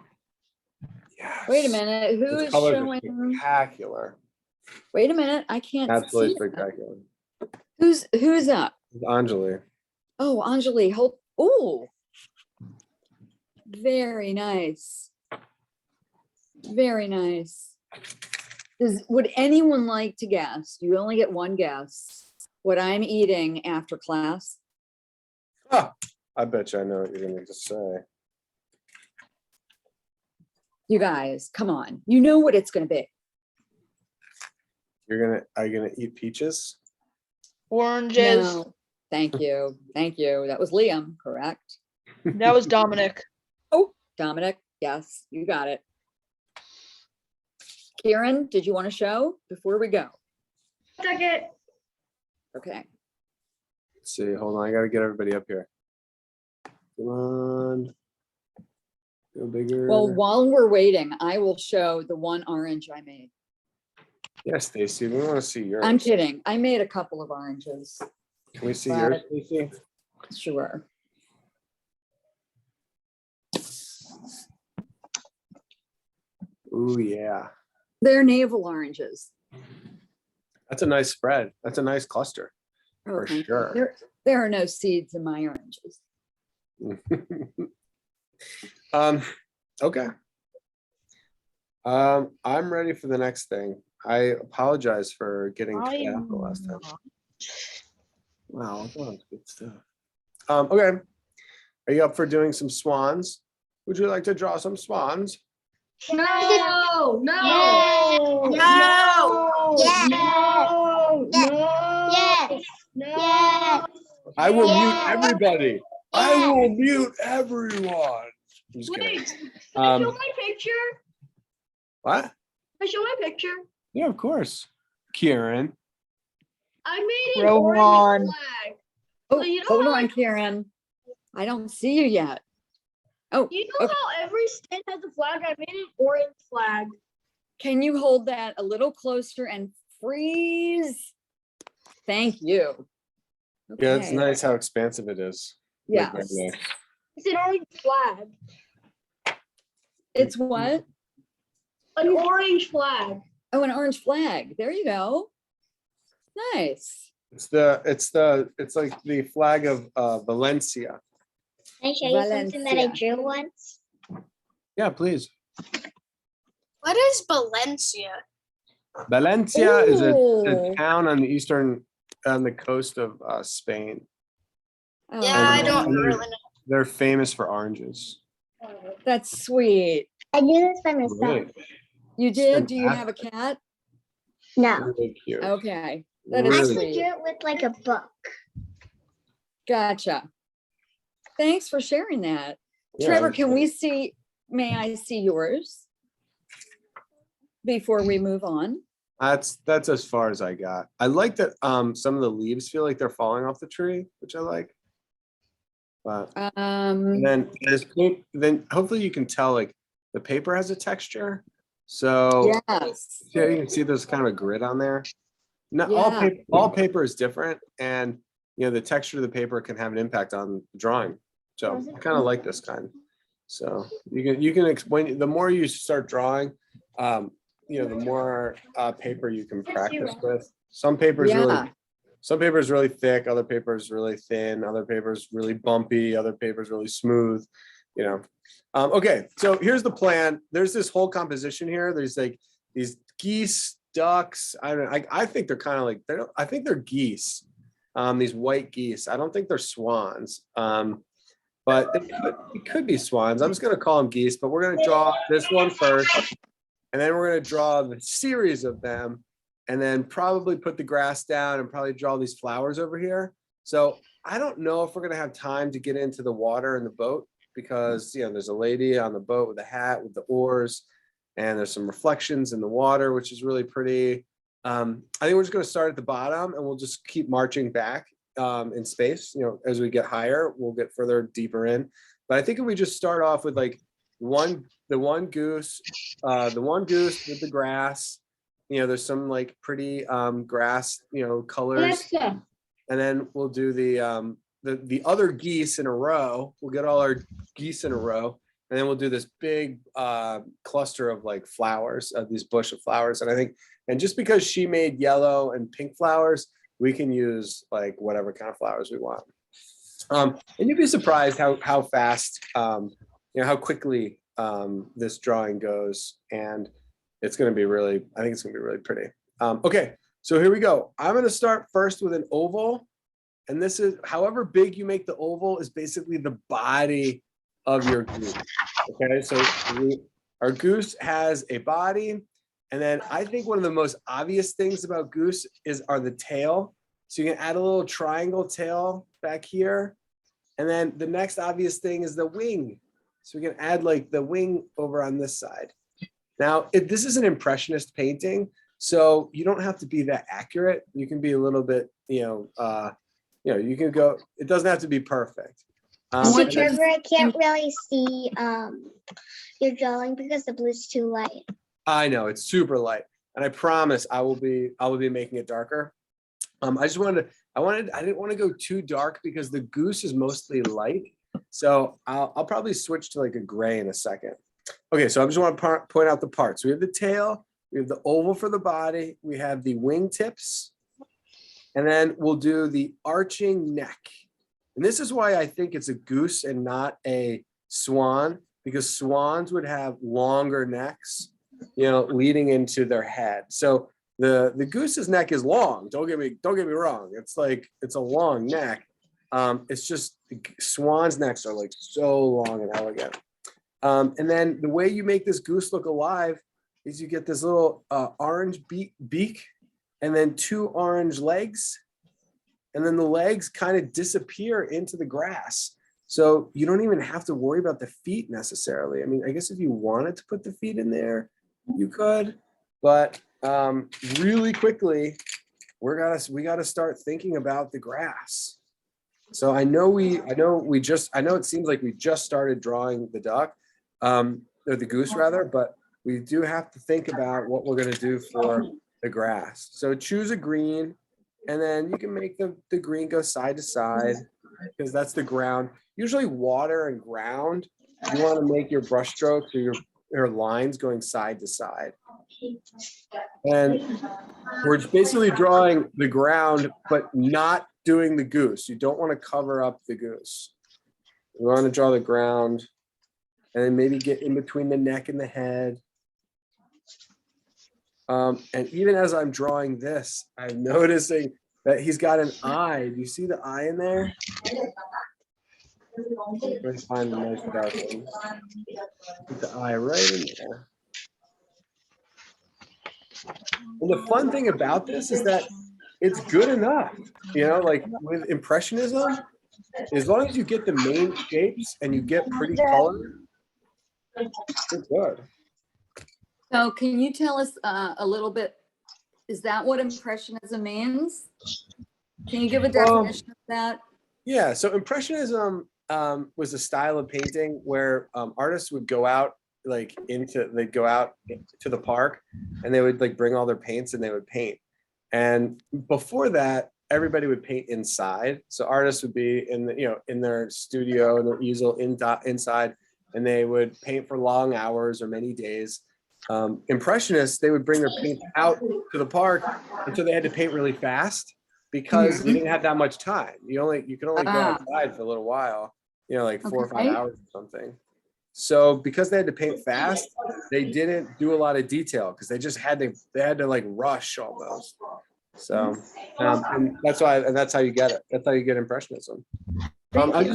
[SPEAKER 3] Yes.
[SPEAKER 4] Wait a minute. Who
[SPEAKER 3] Those
[SPEAKER 4] is
[SPEAKER 3] colors are
[SPEAKER 4] showing?
[SPEAKER 3] spectacular.
[SPEAKER 4] Wait a minute. I can't
[SPEAKER 3] Absolutely
[SPEAKER 4] see. That.
[SPEAKER 3] spectacular.
[SPEAKER 4] Who's up?
[SPEAKER 3] It's Anjali.
[SPEAKER 4] Oh, Anjali. Hold. Oh, very nice. Very nice. Would anyone like to guess? You only get one guess. What I'm eating after class?
[SPEAKER 3] Ah, I bet you I know what you're gonna just say.
[SPEAKER 4] You guys, come on. You know what it's going to be.
[SPEAKER 3] Are you gonna eat peaches?
[SPEAKER 2] Oranges.
[SPEAKER 4] No. Thank you. Thank you. That was Liam, correct?
[SPEAKER 2] That was Dominic.
[SPEAKER 4] Oh, Dominic. Yes, you got it. Kieran, did you want to show before we go?
[SPEAKER 9] Second.
[SPEAKER 4] Okay.
[SPEAKER 3] Let's see, hold on, I gotta get everybody up here. Come on. Go bigger.
[SPEAKER 4] Well, while we're waiting, I will show the one orange I made.
[SPEAKER 3] Yes, Stacy, we wanna see yours.
[SPEAKER 4] I'm kidding. I made a couple of oranges.
[SPEAKER 3] Can we see
[SPEAKER 4] But-
[SPEAKER 3] yours, Stacy?
[SPEAKER 4] Sure.
[SPEAKER 3] Ooh, yeah.
[SPEAKER 4] They're navel oranges.
[SPEAKER 3] That's a nice spread. That's a nice cluster.
[SPEAKER 4] Oh,
[SPEAKER 3] For
[SPEAKER 4] thank you.
[SPEAKER 3] sure.
[SPEAKER 4] There are no seeds in my oranges.
[SPEAKER 3] Okay. I'm ready for the next thing. I apologize for getting cut out the last time. Wow, that was good stuff. Okay. Are you up for doing some swans? Would you like to draw some swans?
[SPEAKER 9] No. No.
[SPEAKER 5] No.
[SPEAKER 6] No.
[SPEAKER 5] Yes.
[SPEAKER 9] No.
[SPEAKER 5] Yes.
[SPEAKER 9] No.
[SPEAKER 3] I will mute
[SPEAKER 5] Yeah.
[SPEAKER 3] everybody. I will mute everyone. I'm just kidding.
[SPEAKER 9] Wait. Can I show
[SPEAKER 3] Um,
[SPEAKER 9] my picture?
[SPEAKER 3] what?
[SPEAKER 9] Can I show my picture?
[SPEAKER 3] Yeah, of course. Kieran.
[SPEAKER 9] I made an
[SPEAKER 2] Rowan.
[SPEAKER 9] orange flag.
[SPEAKER 4] Oh,
[SPEAKER 9] you know
[SPEAKER 4] hold
[SPEAKER 9] how,
[SPEAKER 4] on,
[SPEAKER 9] like-
[SPEAKER 4] Kieran. I don't see you yet. Oh,
[SPEAKER 9] You know
[SPEAKER 4] okay.
[SPEAKER 9] how every state has a flag? I made an orange flag.
[SPEAKER 4] Can you hold that a little closer and freeze? Thank you.
[SPEAKER 3] Yeah, it's
[SPEAKER 4] Okay.
[SPEAKER 3] nice how expansive it is. Like right
[SPEAKER 4] Yes.
[SPEAKER 3] there.
[SPEAKER 9] It's an orange flag.
[SPEAKER 4] It's what?
[SPEAKER 9] An orange flag.
[SPEAKER 4] Oh, an orange flag. There you go. Nice.
[SPEAKER 3] It's like the flag of Valencia.
[SPEAKER 5] Can I show you something that I
[SPEAKER 4] Valencia.
[SPEAKER 5] drew once?
[SPEAKER 3] Yeah, please.
[SPEAKER 6] What is Valencia?
[SPEAKER 3] Valencia is a
[SPEAKER 4] Ooh.
[SPEAKER 3] town on the coast of Spain.
[SPEAKER 4] Oh,
[SPEAKER 6] Yeah, I
[SPEAKER 3] And
[SPEAKER 6] don't
[SPEAKER 3] they're-
[SPEAKER 6] really know.
[SPEAKER 3] They're famous for oranges.
[SPEAKER 4] That's sweet.
[SPEAKER 5] I drew this by myself.
[SPEAKER 3] Really,
[SPEAKER 4] You did? Do you have a cat?
[SPEAKER 5] No.
[SPEAKER 3] really cute.
[SPEAKER 4] Okay. That is
[SPEAKER 5] I
[SPEAKER 3] Really
[SPEAKER 5] actually
[SPEAKER 4] sweet.
[SPEAKER 5] drew it with like a book.
[SPEAKER 4] Gotcha. Thanks for sharing that.
[SPEAKER 3] Yeah,
[SPEAKER 4] Trevor,
[SPEAKER 3] that's
[SPEAKER 4] can
[SPEAKER 3] great.
[SPEAKER 4] we see, may I see yours? Before we move on?
[SPEAKER 3] That's as far as I got. I like that some of the leaves feel like they're falling off the tree, which I like. But and then there's paint, then hopefully you can tell like the paper has a texture. So
[SPEAKER 4] Yes.
[SPEAKER 3] yeah, you can see there's kind of a grid on there. Not
[SPEAKER 4] Yeah.
[SPEAKER 3] all paper is different, and you know the texture of the paper can have an impact on the drawing. So I kind of like this kind. So you can explain the more you start drawing, you know, the more paper you can practice with. Some papers really thick, other papers really thin, other papers really bumpy, other papers really smooth, you know. Okay, so here's the plan. There's this whole composition here. There's like these geese, ducks. I think they're kind of like I think they're geese. These white geese. I don't think they're swans. But it could be swans. I'm just gonna call them geese, but we're gonna draw this one first. And then we're gonna draw the series of them and then probably put the grass down and probably draw these flowers over here. So I don't know if we're gonna have time to get into the water in the boat because, you know, there's a lady on the boat with a hat with the oars and there's some reflections in the water, which is really pretty. I think we're just gonna start at the bottom and we'll just keep marching back in space. You know, as we get higher, we'll get further deeper in. But I think if we just start off with like the one goose with the grass, you know, there's some like pretty grass, you know, colors.
[SPEAKER 9] Alexa,
[SPEAKER 3] And then we'll do the other geese in a row. We'll get all our geese in a row. And then we'll do this big cluster of like flowers, these bush of flowers. And I think, and just because she made yellow and pink flowers, we can use like whatever kind of flowers we want. And you'd be surprised how fast, you know, how quickly this drawing goes. And it's going to be really, I think it's going to be really pretty. Okay, so here we go. I'm going to start first with an oval. And this is, however big you make the oval is basically the body of your goose. Okay, so our goose has a body. And then I think one of the most obvious things about goose are the tail. So you can add a little triangle tail back here. And then the next obvious thing is the wing. So we can add like the wing over on this side. Now, this is an impressionist painting, so you don't have to be that accurate. You can be a little bit, you know, you can go, it doesn't have to be perfect.
[SPEAKER 5] So Trevor, I can't really see your drawing because the blue's too light.
[SPEAKER 3] I know, it's super light. And I promise I will be making it darker. I didn't want to go too dark because the goose is mostly light. So I'll probably switch to like a gray in a second. Okay, so I just want to point out the parts. We have the tail, we have the oval for the body, we have the wing tips, and then we'll do the arching neck. And this is why I think it's a goose and not a swan, because swans would have longer necks, you know, leading into their head. So the goose's neck is long. Don't get me wrong. It's a long neck. It's just swans' necks are like so long and elegant. And then the way you make this goose look alive is you get this little orange beak and then 2 orange legs. And then the legs kind of disappear into the grass. So you don't even have to worry about the feet necessarily. I mean, I guess if you wanted to put the feet in there, you could, but really quickly, we gotta start thinking about the grass. So I know it seems like we just started drawing the duck, or the goose rather, but we do have to think about what we're gonna do for the grass. So choose a green, and then you can make the green go side to side because that's the ground. Usually water and ground, you want to make your brush strokes or your lines going side to side. And we're basically drawing the ground, but not doing the goose. You don't want to cover up the goose. You want to draw the ground and then maybe get in between the neck and the head. And even as I'm drawing this, I'm noticing that he's got an eye. Do you see the eye in there? Let's find a nice dark one. Put the eye right in there. And the fun thing about this is that it's good enough. You know, like with Impressionism, as long as you get the main shapes and you get pretty color, it's good.
[SPEAKER 4] So can you tell us a little bit, is that what Impressionism means? Can you give a definition of that?
[SPEAKER 3] Yeah, so Impressionism was a style of painting where artists would go out they'd go out to the park and they would like bring all their paints and they would paint. And before that, everybody would paint inside. So artists would be in their studio and their easel inside, and they would paint for long hours or many days. Impressionists, they would bring their paint out to the park, and so they had to paint really fast because they didn't have that much time. You could only go outside for a little while, like 4 or 5 hours or something. So because they had to paint fast, they didn't do a lot of detail because they just had to like rush almost. So and that's how you get it. That's how you get Impressionism. I was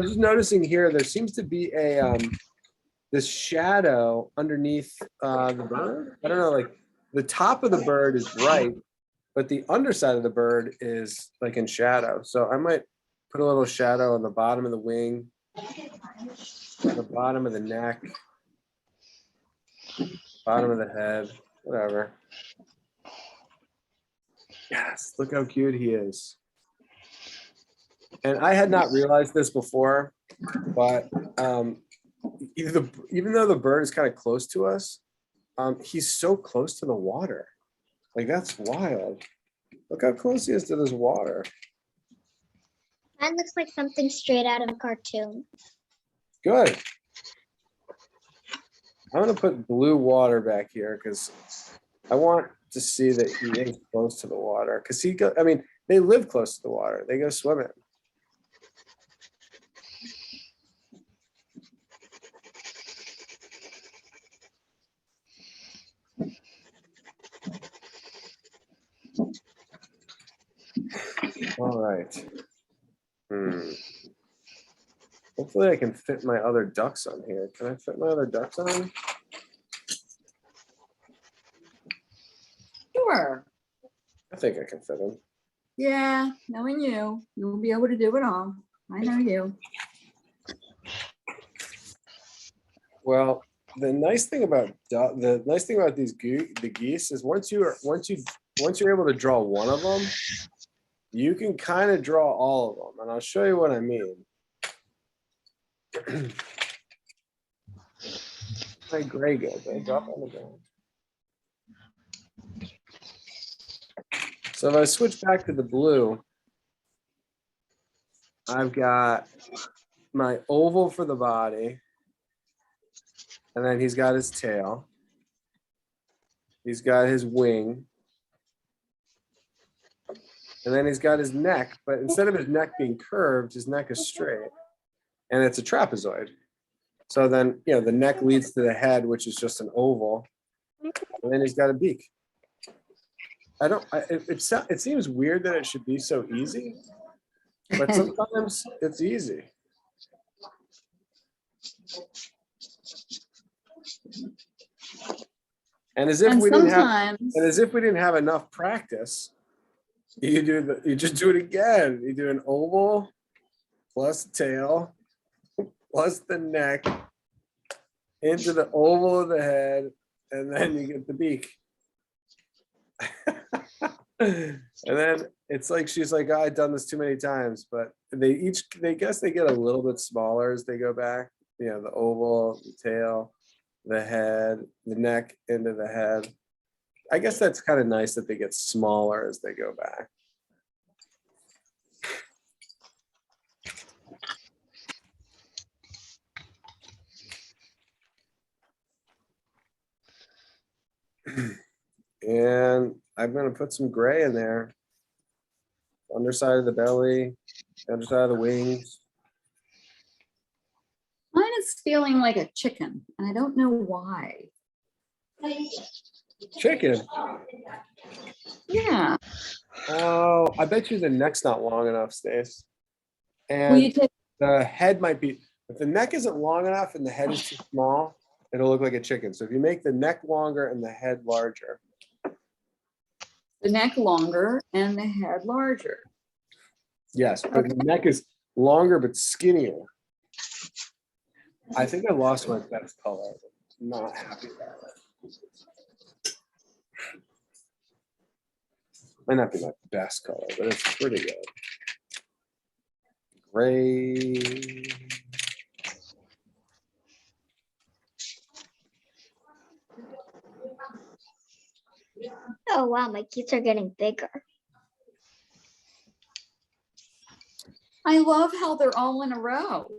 [SPEAKER 3] just noticing here there seems to be this shadow underneath the bird. I don't know, like the top of the bird is bright, but the underside of the bird is like in shadow. So I might put a little shadow on the bottom of the wing, the bottom of the neck, bottom of the head, whatever. Yes, look how cute he is. And I had not realized this before, but even though the bird is kind of close to us, he's so close to the water. Like, that's wild. Look how close he is to this water.
[SPEAKER 5] Mine looks like something straight out of a cartoon.
[SPEAKER 3] Good. I'm gonna put blue water back here because I want to see that he is close to the water. Because I mean, they live close to the water. They go swimming. All right. Hopefully I can fit my other ducks on here. Can I fit my other ducks on?
[SPEAKER 4] Sure.
[SPEAKER 3] I think I can fit them.
[SPEAKER 4] Yeah, knowing you, you'll be able to do it all. I know you.
[SPEAKER 3] Well, the nice thing about the geese is once you're able to draw one of them, you can kind of draw all of them, and I'll show you what I mean. My gray go, they drop on the ground. So if I switch back to the blue, I've got my oval for the body, and then he's got his tail. He's got his wing. And then he's got his neck, but instead of his neck being curved, his neck is straight. And it's a trapezoid. So then, you know, the neck leads to the head, which is just an oval. And then he's got a beak. It seems weird that it should be so easy, but sometimes it's easy. And as if we didn't have enough practice, you just do it again. You do an oval plus the tail plus the neck into the oval of the head, and then you get the beak. And then it's like she's like, oh, I've done this too many times, but they guess they get a little bit smaller as they go back. You know, the oval, the tail, the head, the neck into the head. I guess that's kind of nice that they get smaller as they go back. And I'm going to put some gray in there. Underside of the belly, underside of the wings.
[SPEAKER 4] Mine is feeling like a chicken, and I don't know why.
[SPEAKER 3] Chicken.
[SPEAKER 4] Yeah.
[SPEAKER 3] Oh, I bet you the neck's not long enough, Stace.
[SPEAKER 4] Will you
[SPEAKER 3] And
[SPEAKER 4] take
[SPEAKER 3] the head might be, if the neck isn't long enough and the head is too small, it'll look like a chicken. So if you make the neck longer and the head larger.
[SPEAKER 4] the neck longer and the head larger?
[SPEAKER 3] Yes, but the neck is longer but skinnier. I think I lost my best color. I'm not happy about it. Might not be my best color, but it's pretty good. Gray.
[SPEAKER 5] Oh, wow, my kids are getting bigger.
[SPEAKER 4] I love how they're all in a row.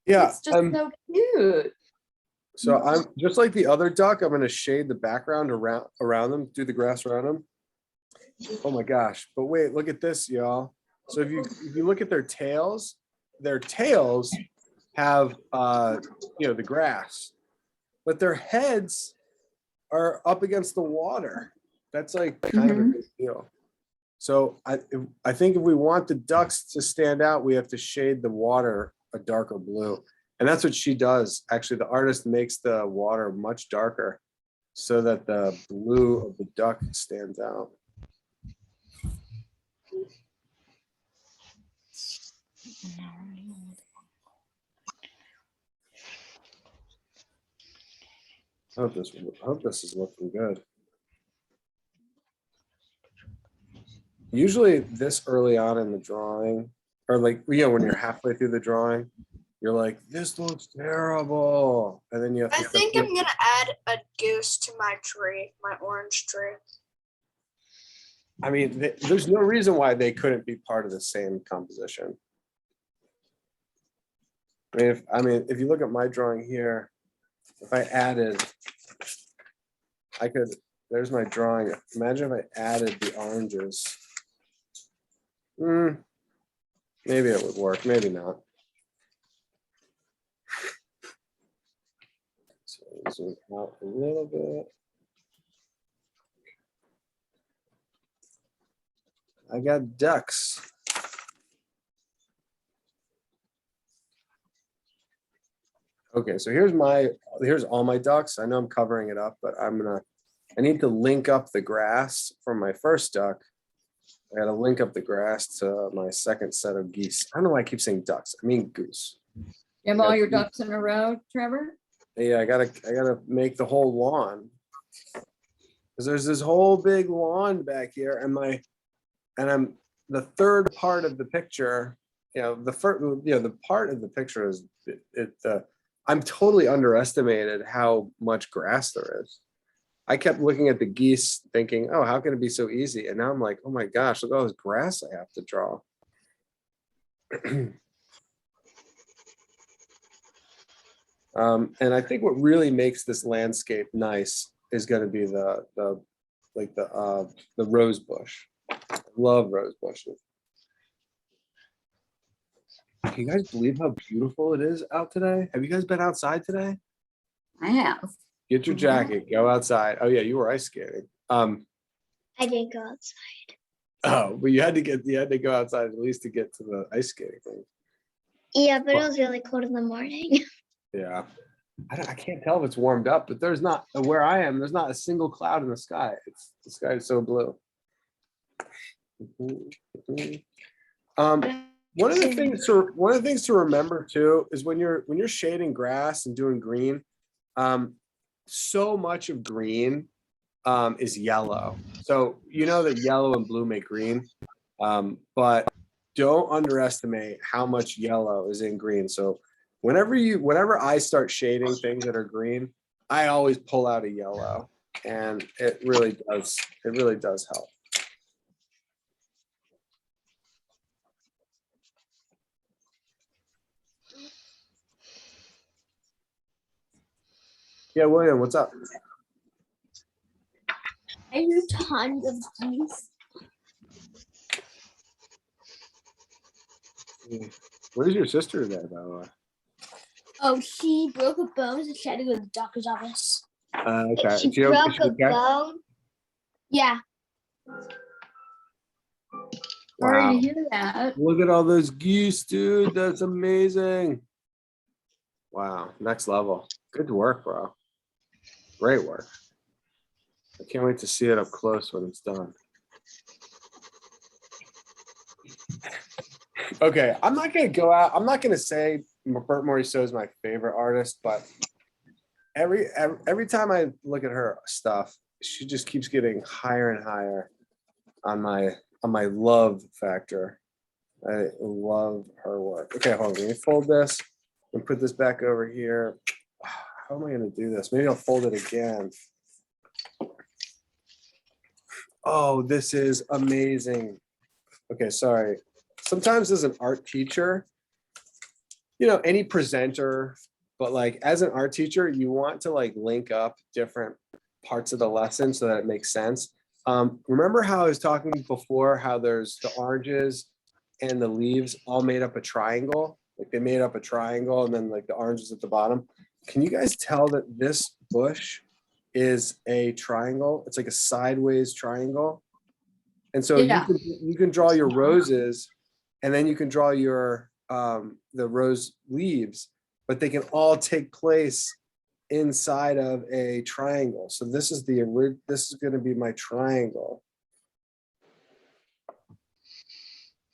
[SPEAKER 3] Yeah,
[SPEAKER 4] It's just so cute.
[SPEAKER 3] so I'm just like the other duck. I'm going to shade the background around them, do the grass around them. Oh my gosh! But wait, look at this, y'all. So if you look at their tails have the grass, but their heads are up against the water. That's like kind of a big deal. So I think if we want the ducks to stand out, we have to shade the water a darker blue. And that's what she does. Actually, the artist makes the water much darker so that the blue of the duck stands out. I hope this is looking good. Usually this early on in the drawing, or like, you know, when you're halfway through the drawing, you're like, this looks terrible. And then you have to
[SPEAKER 6] I think I'm gonna add a goose to my tree, my orange tree.
[SPEAKER 3] I mean, there's no reason why they couldn't be part of the same composition. I mean, if you look at my drawing here, if I added, there's my drawing. Imagine if I added the oranges. Maybe it would work, maybe not. So zoom out a little bit. I got ducks. Okay, so here's all my ducks. I know I'm covering it up, but I need to link up the grass from my first duck. I gotta link up the grass to my second set of geese. I don't know why I keep saying ducks. I mean goose.
[SPEAKER 4] You have all your ducks in a row, Trevor?
[SPEAKER 3] Yeah, I gotta make the whole lawn. Because there's this whole big lawn back here, and I'm the third part of the picture. You know, the part of the picture is I'm totally underestimated how much grass there is. I kept looking at the geese thinking, oh, how can it be so easy? And now I'm like, oh my gosh, look at all this grass I have to draw. And I think what really makes this landscape nice is going to be the rose bush. I love rose bushes. Can you guys believe how beautiful it is out today? Have you guys been outside today?
[SPEAKER 4] I have.
[SPEAKER 3] Get your jacket, go outside. Oh yeah, you were ice skating.
[SPEAKER 5] I didn't go outside.
[SPEAKER 3] Oh, but you had to go outside at least to get to the ice skating thing.
[SPEAKER 5] Yeah, but it was really cold in the morning.
[SPEAKER 3] Yeah. I can't tell if it's warmed up, but there's not, where I am, there's not a single cloud in the sky. The sky is so blue. One of the things to remember too is when you're shading grass and doing green, so much of green is yellow. So you know that yellow and blue make green, but don't underestimate how much yellow is in green. So whenever I start shading things that are green, I always pull out a yellow, and it really does help. Yeah, William, what's up?
[SPEAKER 7] I hear tons of geese.
[SPEAKER 3] Where's your sister today, by the way?
[SPEAKER 7] Oh, she broke a bone, so she had to go to the doctor's office.
[SPEAKER 3] Okay.
[SPEAKER 5] She
[SPEAKER 3] Is she
[SPEAKER 5] broke a
[SPEAKER 3] okay?
[SPEAKER 5] bone.
[SPEAKER 7] Yeah.
[SPEAKER 4] Sorry
[SPEAKER 3] Wow.
[SPEAKER 4] to hear that.
[SPEAKER 3] Look at all those geese, dude. That's amazing. Wow. Next level. Good work, bro. Great work. I can't wait to see it up close when it's done. Okay, I'm not gonna go out. I'm not gonna say Bert Morisot is my favorite artist, but every time I look at her stuff, she just keeps getting higher and higher on my love factor. I love her work. Okay, hold on. Let me fold this and put this back over here. How am I gonna do this? Maybe I'll fold it again. Oh, this is amazing. Okay, sorry. Sometimes as an art teacher, you know, any presenter, but like as an art teacher, you want to like link up different parts of the lesson so that it makes sense. Remember how I was talking before, how there's the oranges and the leaves all made up a triangle? Like they made up a triangle and then like the oranges at the bottom. Can you guys tell that this bush is a triangle? It's like a sideways triangle. And so
[SPEAKER 4] Yeah.
[SPEAKER 3] you can draw your roses, and then you can draw your the rose leaves, but they can all take place inside of a triangle. So this is going to be my triangle.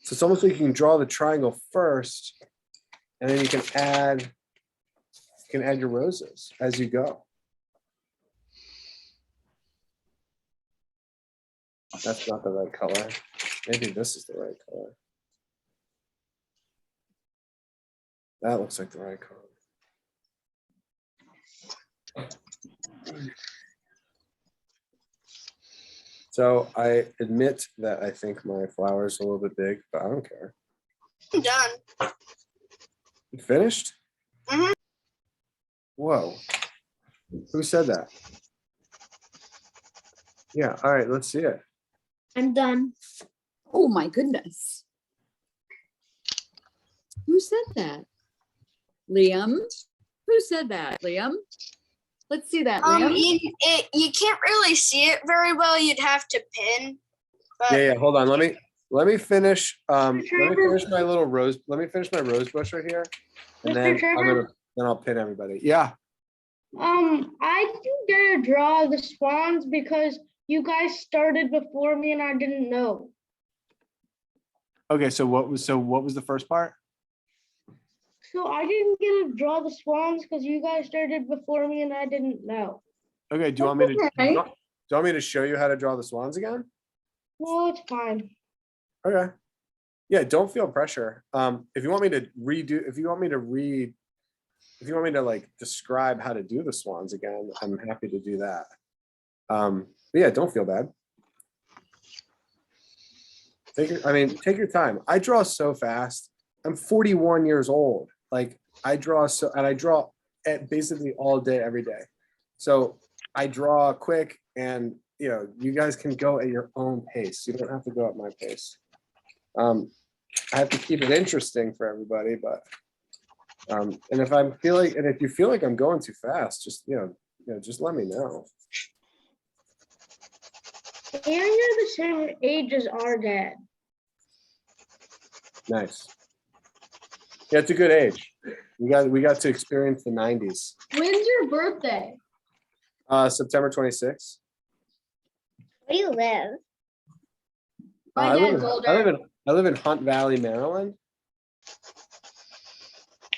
[SPEAKER 3] So it's almost like you can draw the triangle first, and then you can add your roses as you go. That's not the right color. Maybe this is the right color. That looks like the right color. So I admit that I think my flower is a little bit big, but I don't care.
[SPEAKER 6] I'm done.
[SPEAKER 3] You finished?
[SPEAKER 6] Mhm.
[SPEAKER 3] Whoa. Who said that? Yeah, all right, let's see it.
[SPEAKER 7] I'm done.
[SPEAKER 4] Oh my goodness. Who said that? Liam? Who said that, Liam? Let's see that, Liam.
[SPEAKER 6] You can't really see it very well. You'd have to pin. But
[SPEAKER 3] Yeah, hold on. Let me finish let me finish my little rose. Let me finish my rose bush right here. And
[SPEAKER 9] Mr. Trevor?
[SPEAKER 3] then I'll pin everybody. Yeah.
[SPEAKER 9] I didn't get to draw the swans because you guys started before me and I didn't know.
[SPEAKER 3] Okay, so what was the first part?
[SPEAKER 9] So I didn't get to draw the swans because you guys started before me and I didn't know.
[SPEAKER 3] Okay, do you want me to
[SPEAKER 4] Okay.
[SPEAKER 3] do you want me to show you how to draw the swans again?
[SPEAKER 9] No, it's fine.
[SPEAKER 3] Okay. Yeah, don't feel pressure. If you want me to like describe how to do the swans again, I'm happy to do that. But yeah, don't feel bad. Take your time. I draw so fast. I'm 41 years old. Like I draw basically all day, every day. So I draw quick, and you guys can go at your own pace. You don't have to go at my pace. I have to keep it interesting for everybody, but and if you feel like I'm going too fast, just just let me know.
[SPEAKER 9] And you're the same age as our dad.
[SPEAKER 3] Nice. Yeah, it's a good age. We got to experience the 90s.
[SPEAKER 7] When's your birthday?
[SPEAKER 3] September 26th.
[SPEAKER 5] Where do you live?
[SPEAKER 7] My dad's older.
[SPEAKER 3] I live in Hunt Valley, Maryland.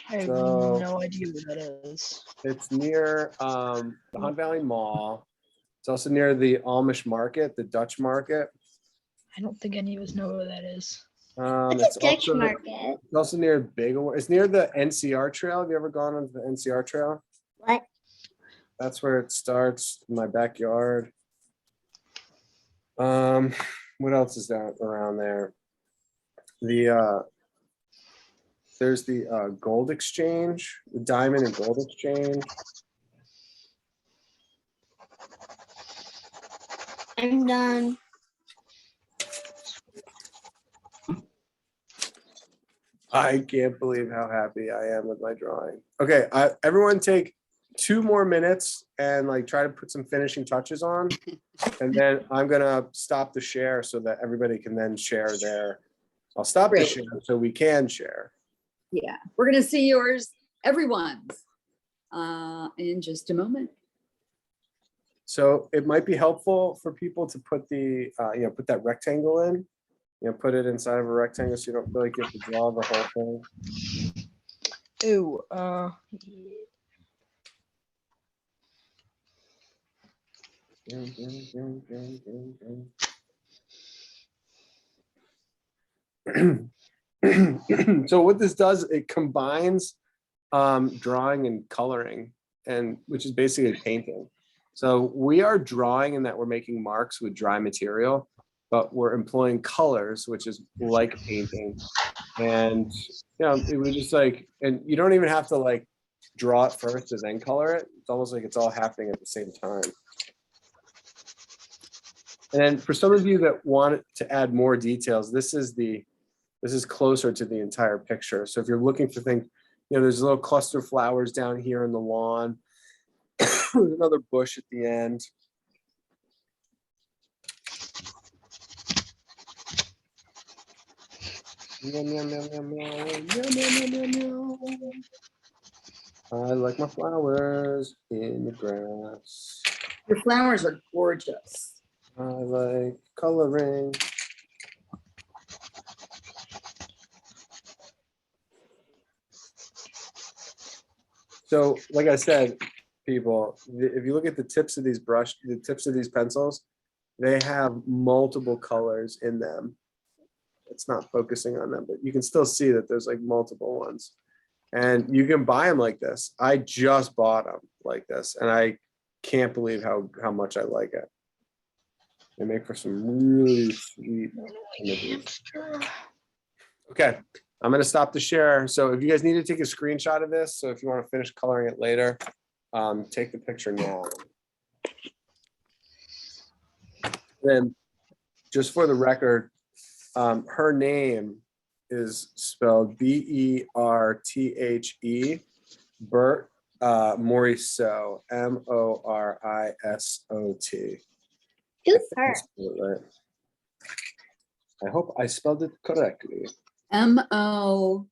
[SPEAKER 2] I have
[SPEAKER 3] So-
[SPEAKER 2] no idea what that is.
[SPEAKER 3] It's near the Hunt Valley Mall. It's also near the Amish market, the Dutch market.
[SPEAKER 2] I don't think any of us know what that is.
[SPEAKER 5] What's a Dutch market?
[SPEAKER 3] It's also near It's near the NCR trail. Have you ever gone on the NCR trail?
[SPEAKER 5] What?
[SPEAKER 3] That's where it starts in my backyard. What else is that around there? There's the gold exchange, the diamond and gold exchange.
[SPEAKER 7] I'm done.
[SPEAKER 3] I can't believe how happy I am with my drawing. Okay, everyone take 2 more minutes and like try to put some finishing touches on. And then I'm gonna stop the share so that everybody can then share their, I'll stop the
[SPEAKER 4] Great.
[SPEAKER 3] share so we can share.
[SPEAKER 4] Yeah, we're gonna see yours, everyone's, in just a moment.
[SPEAKER 3] So it might be helpful for people to put put that rectangle in, put it inside of a rectangle so you don't feel like you have to draw the whole thing.
[SPEAKER 2] Ooh,
[SPEAKER 3] So what this does, it combines drawing and coloring, and which is basically painting. So we are drawing in that we're making marks with dry material, but we're employing colors, which is like painting. And it was just like, and you don't even have to like draw it first and then color it. It's almost like it's all happening at the same time. And then for some of you that want to add more details, this is closer to the entire picture. So if you're looking for things, there's a little cluster of flowers down here in the lawn. There's another bush at the end. I like my flowers in the grass.
[SPEAKER 4] Your flowers are gorgeous.
[SPEAKER 3] I like coloring. So, like I said, people, if you look at the tips of these pencils, they have multiple colors in them. It's not focusing on them, but you can still see that there's like multiple ones. And you can buy them like this. I just bought them like this, and I can't believe how much I like it. They make for some really sweet images. Okay, I'm gonna stop the share. So if you guys need to take a screenshot of this, so if you want to finish coloring it later, take the picture now. Then, just for the record, her name is spelled B-E-R-T-H-E, Bert Morisot, M-O-R-I-S-O-T.
[SPEAKER 5] Who's her?
[SPEAKER 3] Right. I hope I spelled it correctly.
[SPEAKER 4] M-O-R-I-S-O-T.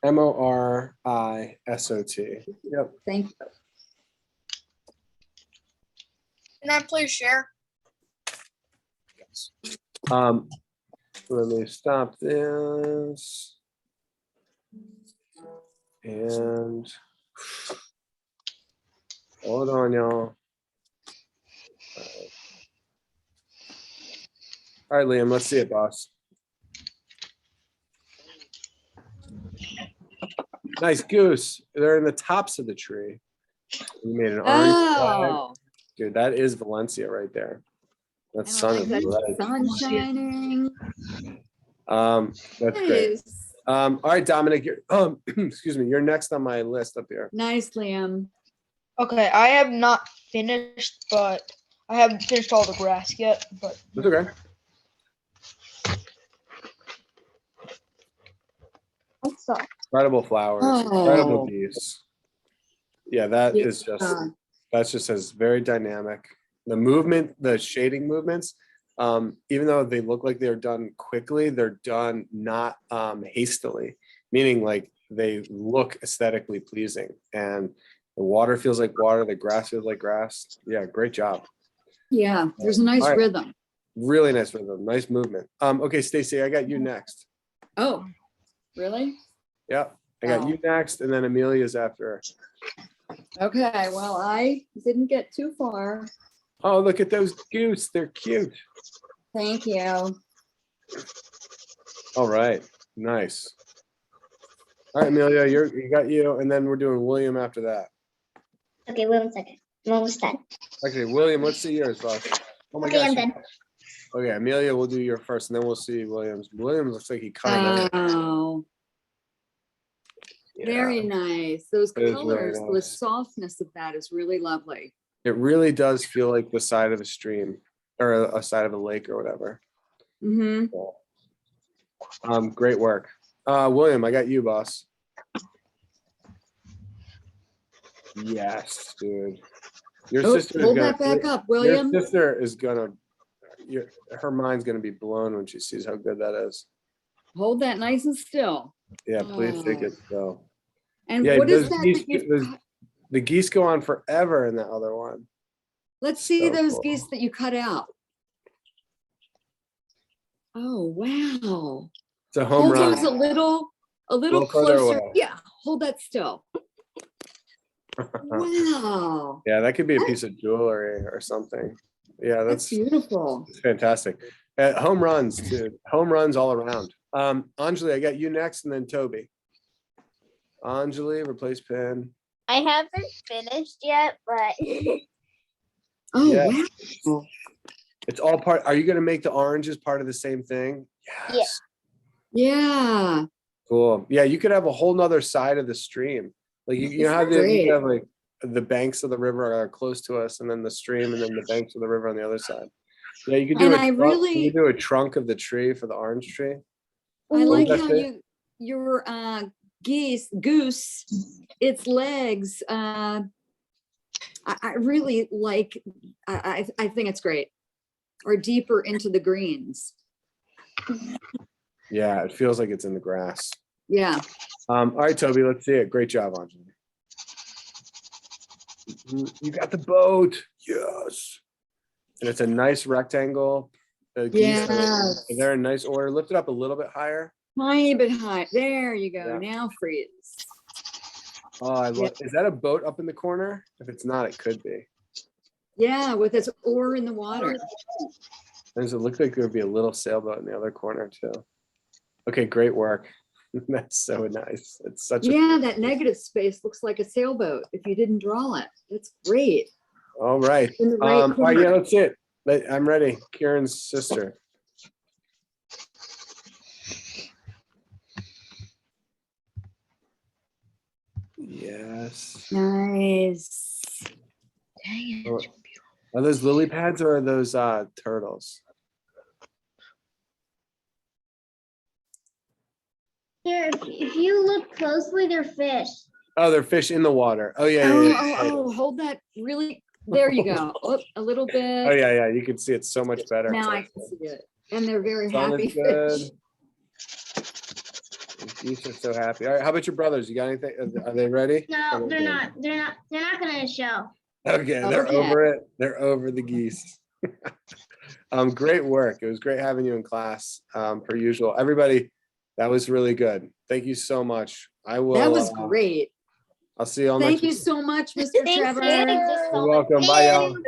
[SPEAKER 3] M-O-R-I-S-O-T. Yep.
[SPEAKER 4] Thank you.
[SPEAKER 6] Can I please share?
[SPEAKER 3] Yes. Let me stop this. And hold on, y'all. All right, Liam, let's see it, boss. Nice goose. They're in the tops of the tree. You made an orange flag.
[SPEAKER 4] Oh,
[SPEAKER 3] Dude, that is Valencia right there. That
[SPEAKER 4] I
[SPEAKER 3] sun
[SPEAKER 4] like
[SPEAKER 3] is
[SPEAKER 4] that
[SPEAKER 3] red.
[SPEAKER 4] sun shining.
[SPEAKER 3] That's great.
[SPEAKER 4] Nice.
[SPEAKER 3] All right, Dominic, you're excuse me, you're next on my list up here.
[SPEAKER 4] Nice, Liam.
[SPEAKER 2] Okay, I have not finished, but I haven't finished all the grass yet, but
[SPEAKER 3] That's okay.
[SPEAKER 5] What's up?
[SPEAKER 3] Incredible flowers, incredible geese. Yeah, that is just, that's just as very dynamic. The movement, the shading movements, even though they look like they're done quickly, they're done not hastily, meaning like they look aesthetically pleasing, and the water feels like water, the grass feels like grass. Yeah, great job.
[SPEAKER 4] Yeah, there's a nice
[SPEAKER 3] All right.
[SPEAKER 4] rhythm.
[SPEAKER 3] Really nice rhythm, nice movement. Okay, Stacy, I got you next.
[SPEAKER 4] Oh, really?
[SPEAKER 3] Yeah, I got you next, and then Amelia's after.
[SPEAKER 4] Okay, well, I didn't get too far.
[SPEAKER 3] Oh, look at those goose. They're cute.
[SPEAKER 4] Thank you.
[SPEAKER 3] All right, nice. All right, Amelia, you got you, and then we're doing William after that.
[SPEAKER 5] Okay, wait 1 second. I'm almost done.
[SPEAKER 3] Actually, William, let's see yours, boss. Oh my
[SPEAKER 5] Okay,
[SPEAKER 3] gosh.
[SPEAKER 5] I'm done.
[SPEAKER 3] Okay, Amelia, we'll do your first, and then we'll see Williams. Williams looks like he kind of.
[SPEAKER 4] Oh, very nice. Those
[SPEAKER 3] It is really
[SPEAKER 4] colors, the
[SPEAKER 3] nice.
[SPEAKER 4] softness of that is really lovely.
[SPEAKER 3] It really does feel like the side of a stream or a side of a lake or whatever.
[SPEAKER 4] Mm-hmm.
[SPEAKER 3] Great work. William, I got you, boss. Yes, dude. Your sister is
[SPEAKER 4] Hold
[SPEAKER 3] gonna,
[SPEAKER 4] that back up, William.
[SPEAKER 3] Your sister is gonna, her mind's gonna be blown when she sees how good that is.
[SPEAKER 4] Hold that nice and still.
[SPEAKER 3] Yeah, please take it slow.
[SPEAKER 4] And
[SPEAKER 3] Yeah,
[SPEAKER 4] what is
[SPEAKER 3] those
[SPEAKER 4] that?
[SPEAKER 3] geese,
[SPEAKER 4] that you've
[SPEAKER 3] the geese go on forever in that other one.
[SPEAKER 4] Let's see
[SPEAKER 3] So
[SPEAKER 4] those
[SPEAKER 3] cool.
[SPEAKER 4] geese that you cut out. Oh, wow.
[SPEAKER 3] It's a home
[SPEAKER 4] Hold
[SPEAKER 3] run.
[SPEAKER 4] those a little
[SPEAKER 3] further
[SPEAKER 4] closer.
[SPEAKER 3] away.
[SPEAKER 4] Yeah, hold that still. Wow.
[SPEAKER 3] Yeah, that could be a piece of jewelry or something. Yeah,
[SPEAKER 4] That's
[SPEAKER 3] that's
[SPEAKER 4] beautiful.
[SPEAKER 3] fantastic. Home runs, dude. Home runs all around. Anjali, I got you next, and then Toby. Anjali, replace pen.
[SPEAKER 8] I haven't finished yet, but
[SPEAKER 4] Oh,
[SPEAKER 3] Yeah.
[SPEAKER 4] wow.
[SPEAKER 3] It's all part. Are you going to make the oranges part of the same thing? Yes.
[SPEAKER 4] Yeah.
[SPEAKER 3] Cool. Yeah, you could have a whole nother side of the stream. Like you
[SPEAKER 4] Isn't
[SPEAKER 3] have
[SPEAKER 4] that
[SPEAKER 3] you
[SPEAKER 4] great?
[SPEAKER 3] have like the banks of the river are close to us, and then the stream, and then the banks of the river on the other side. Yeah, you could do
[SPEAKER 4] And
[SPEAKER 3] a
[SPEAKER 4] I
[SPEAKER 3] trunk,
[SPEAKER 4] really-
[SPEAKER 3] you could do a trunk of the tree for the orange tree.
[SPEAKER 4] I like
[SPEAKER 3] That's
[SPEAKER 4] how
[SPEAKER 3] it.
[SPEAKER 4] your goose, its legs, I really like, I think it's great. Or deeper into the greens.
[SPEAKER 3] Yeah, it feels like it's in the grass.
[SPEAKER 4] Yeah.
[SPEAKER 3] All right, Toby, let's see it. Great job, Anjali. You got the boat. Yes. And it's a nice rectangle. The geese are they're in nice order. Lift it up a little bit higher.
[SPEAKER 4] Tiny bit high. There you go.
[SPEAKER 3] Yeah.
[SPEAKER 4] Now freeze.
[SPEAKER 3] Oh, I love. Is that a boat up in the corner? If it's not, it could be.
[SPEAKER 4] Yeah, with its oar in the water.
[SPEAKER 3] Does it look like there'd be a little sailboat in the other corner too? Okay, great work. That's so nice. It's such a
[SPEAKER 4] Yeah, that negative space looks like a sailboat if you didn't draw it. That's great.
[SPEAKER 3] all right.
[SPEAKER 4] In the right
[SPEAKER 3] All right, yeah,
[SPEAKER 4] corner.
[SPEAKER 3] that's it. I'm ready. Kieran's sister. Yes.
[SPEAKER 4] Nice.
[SPEAKER 2] Dang
[SPEAKER 3] Oh, are those lily pads or are those turtles?
[SPEAKER 5] Here, if you look closely, they're fish.
[SPEAKER 3] Oh, they're fish in the water. Oh yeah, yeah, yeah.
[SPEAKER 4] Oh, hold that really. There you go. Oh, a little bit.
[SPEAKER 3] Oh yeah, yeah. You can see it so much better.
[SPEAKER 4] Now I can see it. And they're very
[SPEAKER 3] Sun
[SPEAKER 4] happy
[SPEAKER 3] is good.
[SPEAKER 4] fish.
[SPEAKER 3] The geese are so happy. All right, how about your brothers? You got anything? Are they ready?
[SPEAKER 5] No,
[SPEAKER 3] Are they
[SPEAKER 5] they're
[SPEAKER 3] good?
[SPEAKER 5] not. They're not gonna show.
[SPEAKER 3] Okay, they're
[SPEAKER 4] Okay.
[SPEAKER 3] over it. They're over the geese. Great work. It was great having you in class. Per usual. Everybody, that was really good. Thank you so much. I will.
[SPEAKER 4] That was great.
[SPEAKER 3] I'll see you all
[SPEAKER 4] Thank
[SPEAKER 3] next
[SPEAKER 4] you
[SPEAKER 3] week.
[SPEAKER 4] so much, Mr.
[SPEAKER 7] Thanks,
[SPEAKER 4] Trevor.
[SPEAKER 7] Annie.
[SPEAKER 3] You're welcome. Bye, y'all.
[SPEAKER 5] Bye.